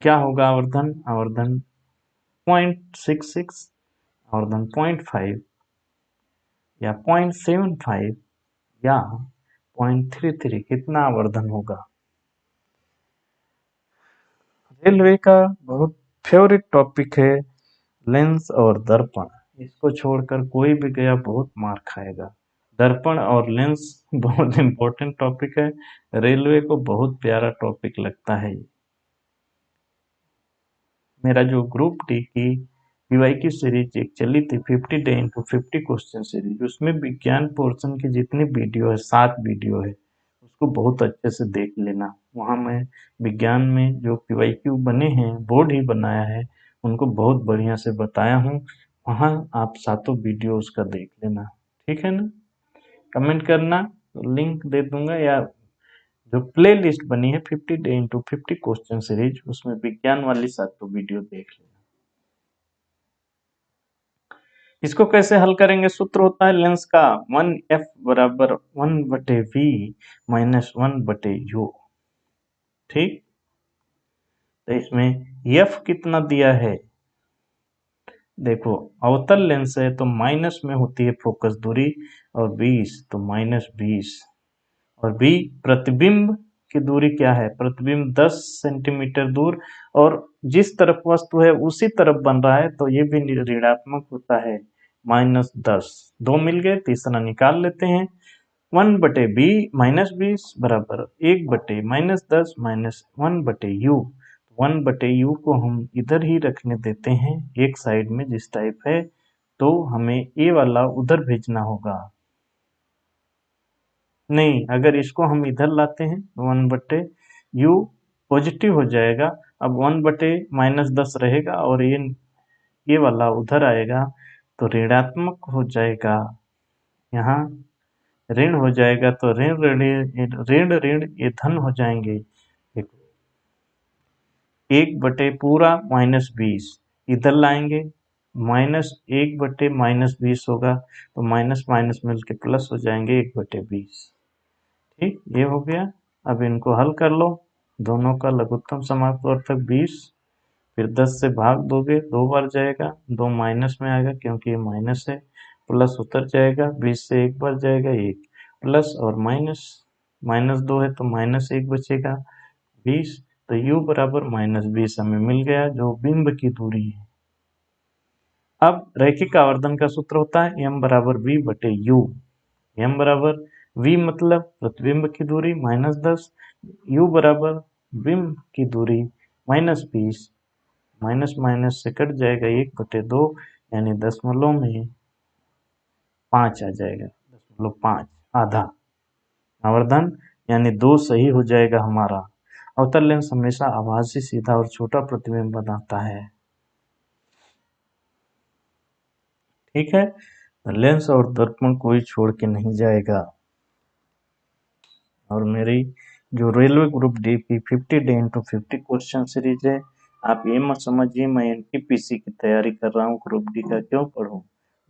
क्या होगा आवर्धन? आवर्धन 0.66, आवर्धन 0.5 या 0.75 या 0.33, कितना आवर्धन होगा? रेलवे का बहुत फेवरेट टॉपिक है लेंस और दर्पण। इसको छोड़कर कोई भी गया बहुत मार खाएगा। दर्पण और लेंस बहुत इंपॉर्टेंट टॉपिक है, रेलवे को बहुत प्यारा टॉपिक लगता है। मेरा जो ग्रुप डी की पीवाई की सीरीज एक चली थी 50 डे इंटू 50 क्वेश्चन सीरीज, उसमें विज्ञान पोर्शन की जितनी वीडियो है, 7 वीडियो है, उसको बहुत अच्छे से देख लेना। वहाँ मैं विज्ञान में जो पीवाईक्यू बने हैं, बोर्ड ही बनाया है, उनको बहुत बढ़िया से बताया हूँ। वहाँ आप 7 वीडियो उसका देख लेना, ठीक है ना? कमेंट करना, लिंक दे दूंगा, या जो प्ले लिस्ट बनी है 50 डे इंटू 50 क्वेश्चन सीरीज, उसमें विज्ञान वाली 7 वीडियो देख लेना। इसको कैसे हल करेंगे? सूत्र होता है लेंस का 1f बराबर 1/v माइनस 1/u। ठीक, तो इसमें f कितना दिया है? देखो, अवतल लेंस है तो माइनस में होती है फोकस दूरी, और 20 तो -20, और b प्रतिबिंब की दूरी क्या है? प्रतिबिंब 10 सेंटीमीटर दूर, और जिस तरफ वस्तु है उसी तरफ बन रहा है, तो ये भी ऋणात्मक होता है, -10। 2 मिल गए, तीसरा निकाल लेते हैं। 1/b -20 बराबर 1/-10 माइनस 1/u। 1/u को हम इधर ही रखने देते हैं, एक साइड में जिस टाइप है, तो हमें ए वाला उधर भेजना होगा। नहीं, अगर इसको हम इधर लाते हैं 1/u पॉजिटिव हो जाएगा। अब 1/-10 रहेगा, और ये वाला उधर आएगा तो ऋणात्मक हो जाएगा। यहाँ ऋण हो जाएगा तो ऋण ऋण ऋण ये धन हो जाएंगे। देखो, 1/, पूरा -20 इधर लाएंगे, -1/-20 होगा, तो माइनस माइनस मिलके प्लस हो जाएंगे 1/20। ठीक, ये हो गया। अब इनको हल कर लो, दोनों का लघुत्तम समापवर्तक 20, फिर 10 से भाग दोगे, 2 बार जाएगा, 2 माइनस में आएगा क्योंकि ये माइनस है, प्लस उतर जाएगा, 20 से 1 बार जाएगा, 1 प्लस और माइनस, -2 है तो -1 बचेगा, 20, तो u बराबर -20 हमें मिल गया, जो बिंब की दूरी है। अब रैखिक आवर्धन का सूत्र होता है m बराबर v/u। m बराबर v मतलब प्रतिबिंब की दूरी -10, u बराबर बिंब की दूरी -20, माइनस माइनस से कट जाएगा 1/2, यानी दशमलव में 5 आ जाएगा, 0.5 आधा आवर्धन, यानी 2 सही हो जाएगा हमारा। अवतल लेंस हमेशा आभासी, सीधा और छोटा प्रतिबिंब बनाता है। ठीक है, लेंस और दर्पण कोई छोड़ के नहीं जाएगा। और मेरी जो रेलवे ग्रुप डी की 50 डे इंटू 50 क्वेश्चन सीरीज है, आप ये मत समझिए मैं एनटीपीसी की तैयारी कर रहा हूँ, ग्रुप डी का क्यों पढ़ूं,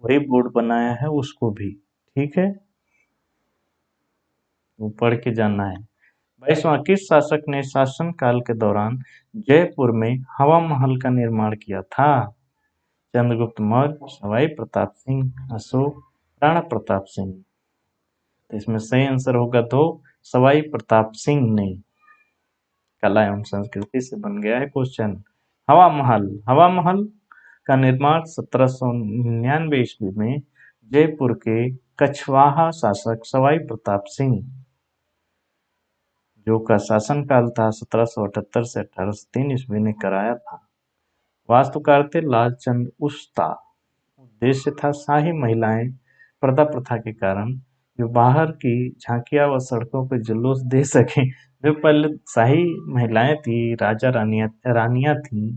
वही बोर्ड बनाया है उसको भी। ठीक है, वो पढ़ के जाना है। 22वां, किस शासक ने शासन काल के दौरान जयपुर में हवा महल का निर्माण किया था? चंद्रगुप्त मौर्य, सवाई प्रताप सिंह, अशोक, राणा प्रताप सिंह। तो इसमें सही आंसर होगा 2, सवाई प्रताप सिंह ने। कला एवं संस्कृति से बन गया है क्वेश्चन। हवा महल का निर्माण 1799 ईस्वी में जयपुर के कछवाहा शासक सवाई प्रताप सिंह, जो का शासनकाल था 1778 से 1803 ईस्वी ने कराया था। वास्तुकार थे लालचंद उस्ता। उद्देश्य था शाही महिलाएं पर्दा प्रथा के कारण जो बाहर की झांकियां व सड़कों पर जुलूस दे सकें। जो पहले शाही महिलाएं थी, राजा रानियां थी,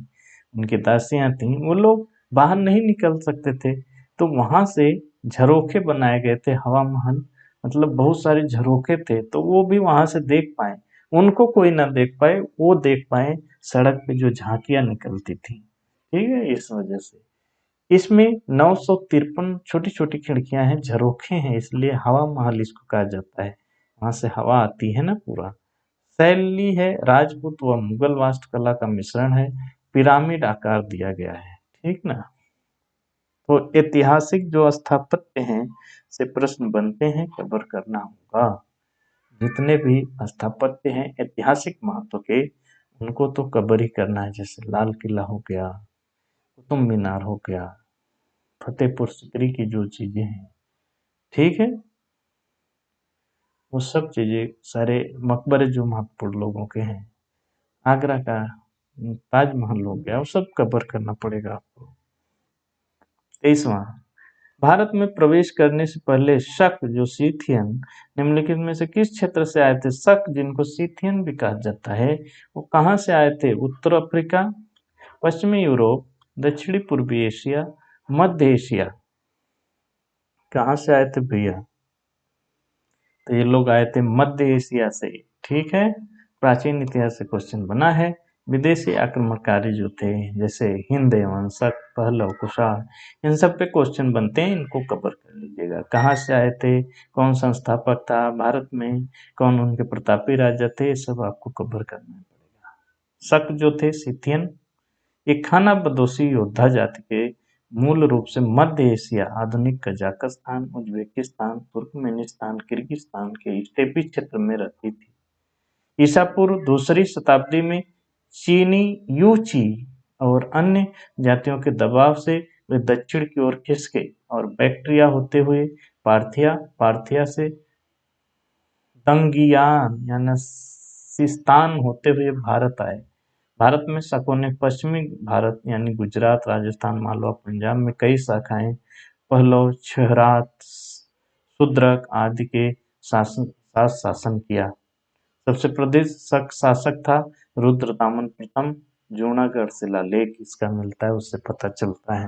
उनकी दासियां थी, वो लोग बाहर नहीं निकल सकते थे, तो वहां से झरोखे बनाए गए थे, हवा महल, मतलब बहुत सारे झरोखे थे, तो वो भी वहां से देख पाए। उनको कोई ना देख पाए, वो देख पाए सड़क पे जो झांकियां निकलती थी। ठीक है, इस वजह से इसमें 953 छोटी छोटी खिड़कियां हैं, झरोखे हैं, इसलिए हवा महल इसको कहा जाता है। वहां से हवा आती है ना पूरा। शैली है राजपूत व मुगल वास्तुकला का मिश्रण है। पिरामिड आकार दिया गया है। ठीक ना। तो ऐतिहासिक जो स्थापत्य हैं से प्रश्न बनते हैं, कवर करना होगा। जितने भी स्थापत्य हैं ऐतिहासिक महत्व के, उनको तो कवर ही करना है। जैसे लाल किला हो गया, कुतुब मीनार हो गया, फतेहपुर सिकरी की जो चीजें हैं, ठीक है, वो सब चीजें, सारे मकबरे जो महत्वपूर्ण लोगों के हैं, आगरा का ताजमहल हो गया, वो सब कवर करना पड़ेगा आपको। 23वां, भारत में प्रवेश करने से पहले शक जो सीथियन निम्नलिखित में से किस क्षेत्र से आए थे? शक जिनको सीथियन भी कहा जाता है, वो कहाँ से आए थे? उत्तर अफ्रीका, पश्चिमी यूरोप, दक्षिणी पूर्वी एशिया, मध्य एशिया। कहाँ से आए थे भैया? तो ये लोग आए थे मध्य एशिया से। ठीक है, प्राचीन इतिहास से क्वेश्चन बना है। विदेशी आक्रमणकारी जो थे, जैसे हिंद एवं शक, पहलव, कुषाण, इन सब पे क्वेश्चन बनते हैं, इनको कवर कर लीजिएगा। कहाँ से आए थे, कौन संस्थापक था भारत में, कौन उनके प्रतापी राजा थे, ये सब आपको कवर करना पड़ेगा। शक जो थे सिथियन, एक खाना बदोशी योद्धा जाति के, मूल रूप से मध्य एशिया, आधुनिक कजाकिस्तान, उज्बेकिस्तान, तुर्कमेनिस्तान, किर्गिस्तान के स्टेपी क्षेत्र में रहती थी। ईसा पूर्व दूसरी शताब्दी में चीनी यूची और अन्य जातियों के दबाव से वे दक्षिण की ओर खिसके और बैक्ट्रिया होते हुए पार्थिया, पार्थिया से दंगियान यानी सिस्तान होते हुए भारत आए। भारत में शकों ने पश्चिमी भारत यानी गुजरात, राजस्थान, मालवा, पंजाब में कई शाखाएं, पहलव, क्षहरात, शूद्रक आदि के साथ शासन किया। सबसे प्रसिद्ध शक शासक था रुद्रतामन प्रथम। जूनागढ़ शिलालेख इसका मिलता है, उससे पता चलता है।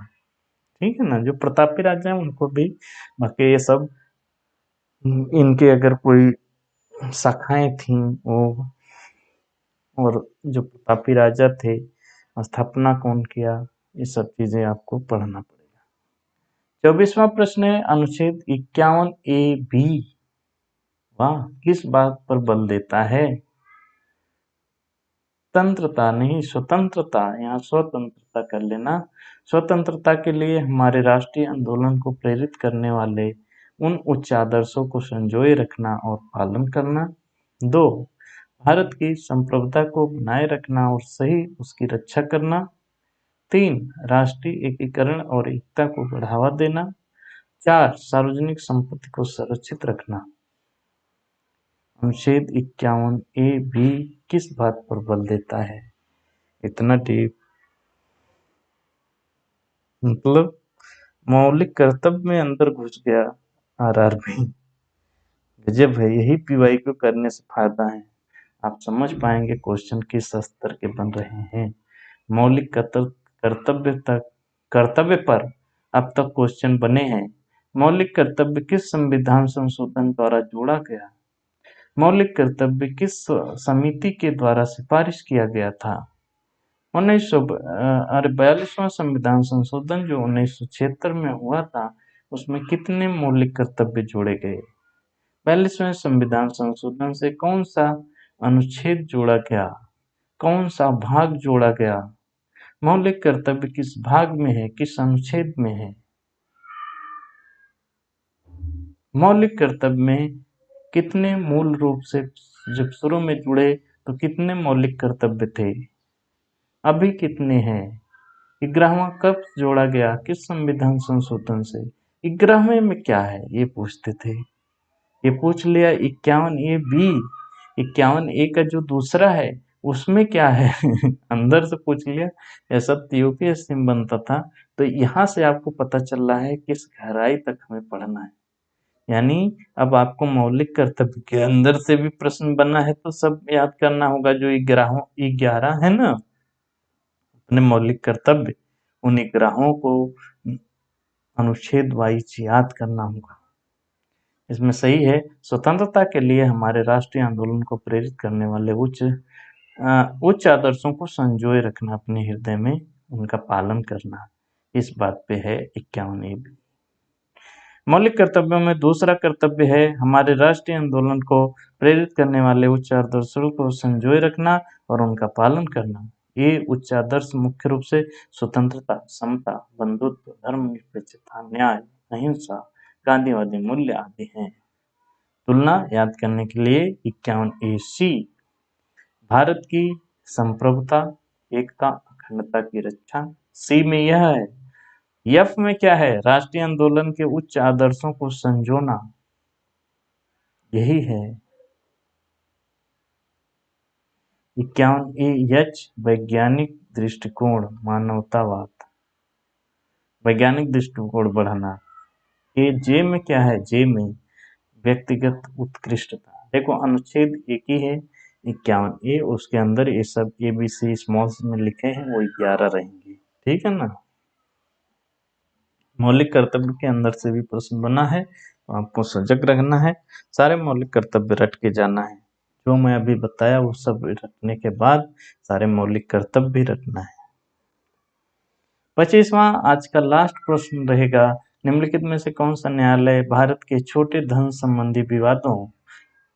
ठीक है ना, जो प्रतापी राजा हैं उनको भी, बाकी ये सब इनके अगर कोई शाखाएं थी वो, और जो प्रतापी राजा थे, स्थापना कौन किया, ये सब चीजें आपको पढ़ना पड़ेगा। 24वां प्रश्न है अनुच्छेद 51A(b), वाह, किस बात पर बल देता है? तंत्रता नहीं, स्वतंत्रता। यहाँ स्वतंत्रता कर लेना। स्वतंत्रता के लिए हमारे राष्ट्रीय आंदोलन को प्रेरित करने वाले उन उच्च आदर्शों को संजोए रखना और पालन करना। 2, भारत की संप्रभुता को बनाए रखना और सही उसकी रक्षा करना। 3, राष्ट्रीय एकीकरण और एकता को बढ़ावा देना। 4, सार्वजनिक संपत्ति को सुरक्षित रखना। अनुच्छेद 51A(b) किस बात पर बल देता है? इतना डीप, मतलब मौलिक कर्तव्य में अंदर घुस गया आरआरबी। गजब है, यही पीवाईक्यू करने से फायदा है। आप समझ पाएंगे क्वेश्चन किस स्तर के बन रहे हैं। मौलिक कर्तव्य पर अब तक क्वेश्चन बने हैं। मौलिक कर्तव्य किस संविधान संशोधन द्वारा जोड़ा गया? मौलिक कर्तव्य किस समिति के द्वारा सिफारिश किया गया था? 42वां संविधान संशोधन जो 1976 में हुआ था, उसमें कितने मौलिक कर्तव्य जोड़े गए? 42वें संविधान संशोधन से कौन सा अनुच्छेद जोड़ा गया, कौन सा भाग जोड़ा गया? मौलिक कर्तव्य किस भाग में है, किस अनुच्छेद में है? मौलिक कर्तव्य में कितने मूल रूप से जब शुरू में जुड़े तो कितने मौलिक कर्तव्य थे, अभी कितने हैं? 11वां कब जोड़ा गया, किस संविधान संशोधन से? 11वें में क्या है ये पूछते थे। ये पूछ लिया 51A-B, 51A का जो दूसरा है उसमें क्या है अंदर से पूछ लिया। यह सब यूपीएससी में बनता था। तो यहाँ से आपको पता चल रहा है किस गहराई तक हमें पढ़ना है। यानी अब आपको मौलिक कर्तव्य के अंदर से भी प्रश्न बना है तो सब याद करना होगा। जो 11 है ना अपने मौलिक कर्तव्य, उन 11 को अनुच्छेद वाइज याद करना होगा। इसमें सही है, स्वतंत्रता के लिए हमारे राष्ट्रीय आंदोलन को प्रेरित करने वाले उच्च आदर्शों को संजोए रखना अपने हृदय में, उनका पालन करना। इस बात पे है 51A भी। मौलिक कर्तव्यों में दूसरा कर्तव्य है हमारे राष्ट्रीय आंदोलन को प्रेरित करने वाले उच्च आदर्शों को संजोए रखना और उनका पालन करना। ये उच्च आदर्श मुख्य रूप से स्वतंत्रता, समता, बंधुत्व, धर्मनिरपेक्षता, न्याय, अहिंसा, गांधीवादी मूल्य आदि हैं। तुलना याद करने के लिए 51A-C भारत की संप्रभुता, एकता, अखंडता की रक्षा। सी में यह है। एफ में क्या है? राष्ट्रीय आंदोलन के उच्च आदर्शों को संजोना, यही है। 51A-H वैज्ञानिक दृष्टिकोण, मानवतावाद, वैज्ञानिक दृष्टिकोण बढ़ाना। जे में क्या है? जे में व्यक्तिगत उत्कृष्टता। देखो अनुच्छेद एक ही है 51A, उसके अंदर ये सब ABC स्मॉल में लिखे हैं वो 11 रहेंगे। ठीक है ना। मौलिक कर्तव्य के अंदर से भी प्रश्न बना है तो आपको सजग रहना है। सारे मौलिक कर्तव्य रट के जाना है। जो मैं अभी बताया वो सब रटने के बाद सारे मौलिक कर्तव्य भी रटना है। 25वां आज का लास्ट प्रश्न रहेगा, निम्नलिखित में से कौन सा न्यायालय भारत के छोटे धन संबंधी विवादों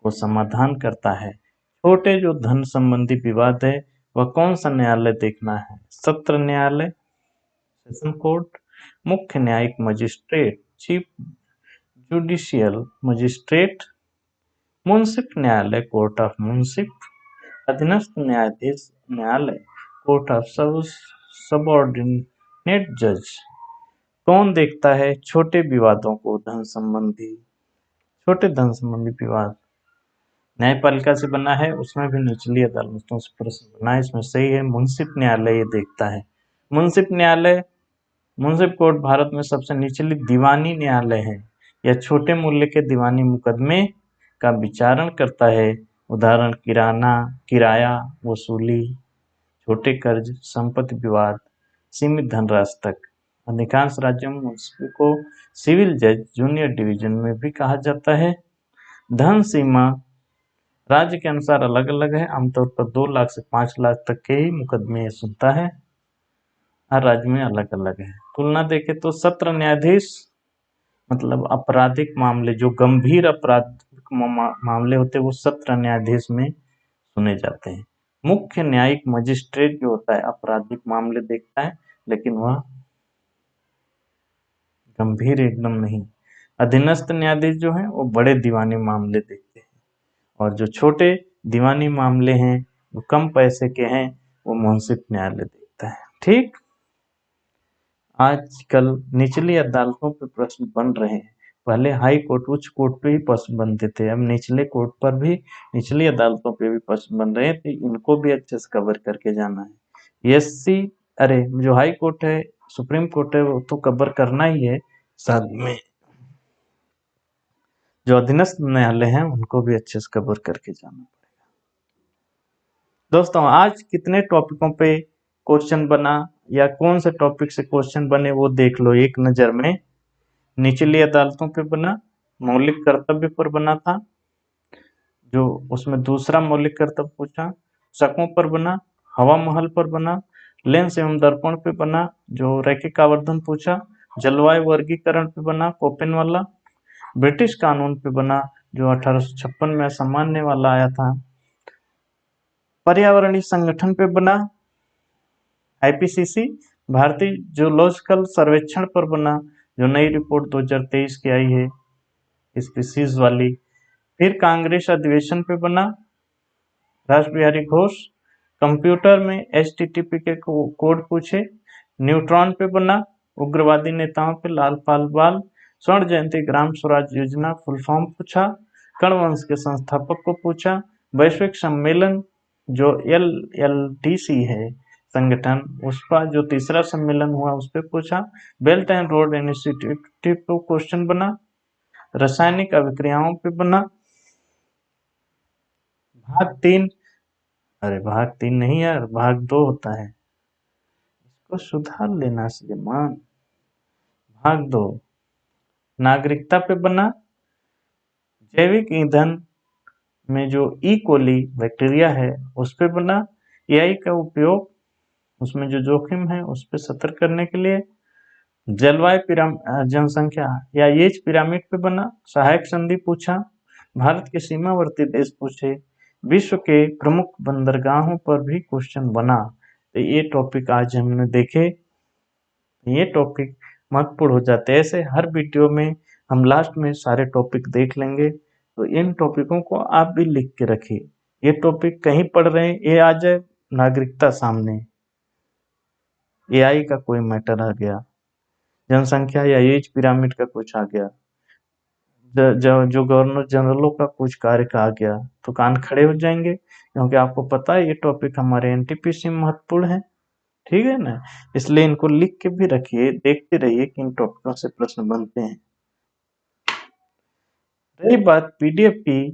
को समाधान करता है? छोटे जो धन संबंधी विवाद है वह कौन सा न्यायालय देखना है? सत्र न्यायालय, सेशन कोर्ट, मुख्य न्यायिक मजिस्ट्रेट, चीफ जुडिशियल मजिस्ट्रेट, मुंसिफ न्यायालय, कोर्ट ऑफ मुंसिफ, अधीनस्थ न्यायाधीश न्यायालय, कोर्ट ऑफ सबऑर्डिनेट जज। कौन देखता है छोटे विवादों को? छोटे धन संबंधी विवाद न्यायपालिका से बना है, उसमें भी निचली अदालतों से प्रश्न बना है। इसमें सही है मुंसिफ न्यायालय ये देखता है। मुंसिफ न्यायालय, मुंसिफ कोर्ट भारत में सबसे निचली दीवानी न्यायालय है। यह छोटे मूल्य के दीवानी मुकदमे का विचारण करता है। उदाहरण किराया वसूली, छोटे कर्ज, संपत्ति विवाद, सीमित धनराशि तक। अधिकांश राज्यों में मुंसिफ को सिविल जज जूनियर डिवीजन में भी कहा जाता है। धन सीमा राज्य के अनुसार अलग अलग है। आमतौर पर 2 लाख से 5 लाख तक के ही मुकदमे सुनता है। हर राज्य में अलग अलग है। तुलना देखें तो सत्र न्यायाधीश मतलब आपराधिक मामले, जो गंभीर आपराधिक मामले होते हैं वो सत्र न्यायाधीश में सुने जाते हैं। मुख्य न्यायिक मजिस्ट्रेट जो होता है आपराधिक मामले देखता है, लेकिन वह गंभीर एकदम नहीं। अधीनस्थ न्यायाधीश जो है वो बड़े दीवानी मामले देखते हैं, और जो छोटे दीवानी मामले हैं वो कम पैसे के हैं वो मुंसिफ न्यायालय देखता है। ठीक, आजकल निचली अदालतों पे प्रश्न बन रहे हैं। पहले हाई कोर्ट, उच्च कोर्ट पे ही प्रश्न बनते थे, अब निचले कोर्ट पर भी, निचली अदालतों पे भी प्रश्न बन रहे हैं, तो इनको भी अच्छे से कवर करके जाना है। एससी, अरे जो हाई कोर्ट है, सुप्रीम कोर्ट है, वो तो कवर करना ही है, साथ में जो अधीनस्थ न्यायालय हैं उनको भी अच्छे से कवर करके जाना पड़ेगा। दोस्तों आज कितने टॉपिकों पे क्वेश्चन बना या कौन से टॉपिक से क्वेश्चन बने वो देख लो एक नजर में। निचली अदालतों पे बना, मौलिक कर्तव्य पर बना था, जो उसमें दूसरा मौलिक कर्तव्य पूछा, शकों पर बना, हवा महल पर बना, लेंस एवं दर्पण पे बना, जो रैखिक आवर्धन पूछा, जलवायु वर्गीकरण पे बना कोपेन वाला, ब्रिटिश कानून पे बना जो 1856 में असामान्य वाला आया था, पर्यावरणीय संगठन पे बना आईपीसीसी, भारतीय जूलॉजिकल सर्वेक्षण पर बना जो नई रिपोर्ट 2023 की आई है स्पीसीज वाली, फिर कांग्रेस अधिवेशन पे बना रास बिहारी घोष, कंप्यूटर में एचटीटीपी के कोड पूछे, न्यूट्रॉन पे बना उग्रवादी नेताओं पे लाल पाल बाल, स्वर्ण जयंती ग्राम स्वराज योजना फुल फॉर्म पूछा, कर्ण के संस्थापक को पूछा, वैश्विक सम्मेलन जो LLTC है संगठन, उसका जो तीसरा सम्मेलन हुआ उस पर पूछा, बेल्ट एंड रोड इनिशिएटिव पे क्वेश्चन बना, रासायनिक अभिक्रियाओं पे बना, भाग 3, अरे भाग 3 नहीं यार, भाग 2 होता है, इसको सुधार लेना श्रीमान। भाग 2 नागरिकता पे बना, जैविक ईंधन में जो ई कोली बैक्टीरिया है उस पे बना, एआई का उपयोग उसमें जो जोखिम है उस पे सतर्क करने के लिए, जलवायु जनसंख्या या एज पिरामिड पे बना, सहायक संधि पूछा, भारत के सीमावर्ती देश पूछे, विश्व के प्रमुख बंदरगाहों पर भी क्वेश्चन बना। तो ये टॉपिक आज हमने देखे, ये टॉपिक महत्वपूर्ण हो जाते हैं। ऐसे हर वीडियो में हम लास्ट में सारे टॉपिक देख लेंगे, तो इन टॉपिकों को आप भी लिख के रखिए। ये टॉपिक कहीं पढ़ रहे हैं, ये आ जाए नागरिकता सामने, एआई का कोई मैटर आ गया, जनसंख्या या एज पिरामिड का कुछ आ गया, जो गवर्नर जनरलों का कुछ कार्य का आ गया, तो कान खड़े हो जाएंगे, क्योंकि आपको पता है ये टॉपिक हमारे एनटीपीसी में महत्वपूर्ण है। ठीक है ना, इसलिए इनको लिख के भी रखिए, देखते रहिए कि इन टॉपिकों से प्रश्न बनते हैं। रही बात पीडीएफ की,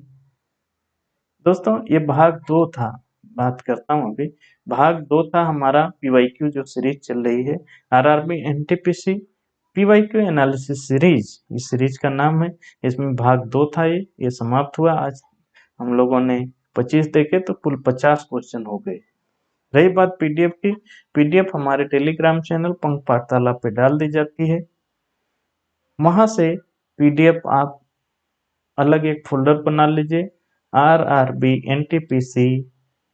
दोस्तों ये भाग 2 था, बात करता हूँ अभी। भाग 2 था हमारा पीवाईक्यू जो सीरीज चल रही है, RRB NTPC PYQ analysis series, इस सीरीज का नाम है। इसमें भाग 2 था, ये समाप्त हुआ। आज हम लोगों ने 25 देखे तो कुल 50 क्वेश्चन हो गए। रही बात पीडीएफ की, पीडीएफ हमारे टेलीग्राम चैनल पंख पाठशाला पे डाल दी जाती है। वहां से पीडीएफ आप अलग एक फोल्डर बना लीजिए, RRB NTPC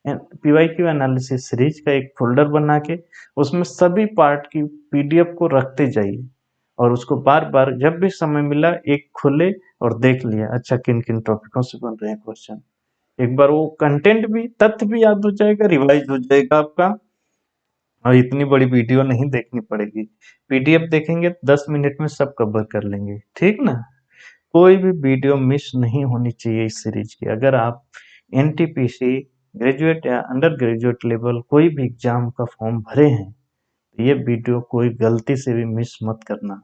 PYQ analysis series का एक फोल्डर बना के उसमें सभी पार्ट की पीडीएफ को रखते जाइए, और उसको बार बार जब भी समय मिला एक खोले और देख लिया, अच्छा किन किन टॉपिकों से बन रहे हैं क्वेश्चन। एक बार वो कंटेंट भी, तथ्य भी याद हो जाएगा, रिवाइज हो जाएगा आपका, और इतनी बड़ी वीडियो नहीं देखनी पड़ेगी। पीडीएफ देखेंगे 10 मिनट में सब कवर कर लेंगे, ठीक ना। कोई भी वीडियो मिस नहीं होनी चाहिए इस सीरीज की। अगर आप एनटीपीसी ग्रेजुएट या अंडर ग्रेजुएट लेवल कोई भी एग्जाम का फॉर्म भरे हैं, तो ये वीडियो कोई गलती से भी मिस मत करना।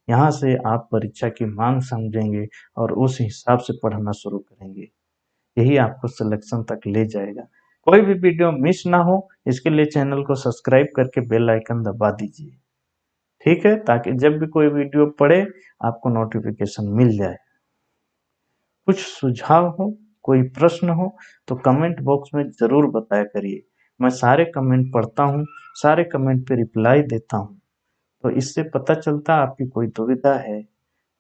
यहाँ से आप परीक्षा की मांग समझेंगे और उस हिसाब से पढ़ना शुरू करेंगे, यही आपको सिलेक्शन तक ले जाएगा। कोई भी वीडियो मिस ना हो, इसके लिए चैनल को सब्सक्राइब करके बेल आइकन दबा दीजिए, ठीक है, ताकि जब भी कोई वीडियो पड़े आपको नोटिफिकेशन मिल जाए। कुछ सुझाव हो, कोई प्रश्न हो तो कमेंट बॉक्स में जरूर बताया करिए। मैं सारे कमेंट पढ़ता हूँ, सारे कमेंट पे रिप्लाई देता हूँ, तो इससे पता चलता आपकी कोई दुविधा है,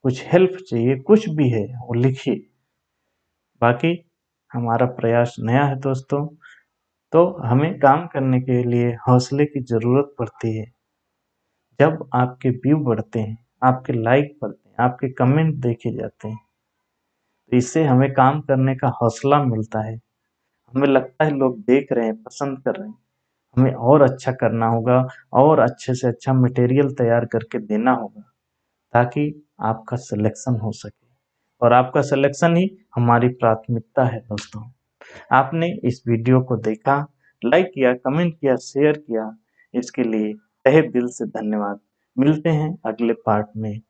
कुछ हेल्प चाहिए, कुछ भी है वो लिखिए। बाकी हमारा प्रयास नया है दोस्तों, तो हमें काम करने के लिए हौसले की जरूरत पड़ती है। जब आपके व्यू बढ़ते हैं, आपके लाइक बढ़ते हैं, आपके कमेंट देखे जाते हैं, तो इससे हमें काम करने का हौसला मिलता है। हमें लगता है लोग देख रहे हैं, पसंद कर रहे हैं, हमें और अच्छा करना होगा, और अच्छे से अच्छा मटेरियल तैयार करके देना होगा, ताकि आपका सिलेक्शन हो सके। और आपका सिलेक्शन ही हमारी प्राथमिकता है दोस्तों। आपने इस वीडियो को देखा, लाइक किया, कमेंट किया, शेयर किया, इसके लिए तहे दिल से धन्यवाद। मिलते हैं अगले पार्ट में।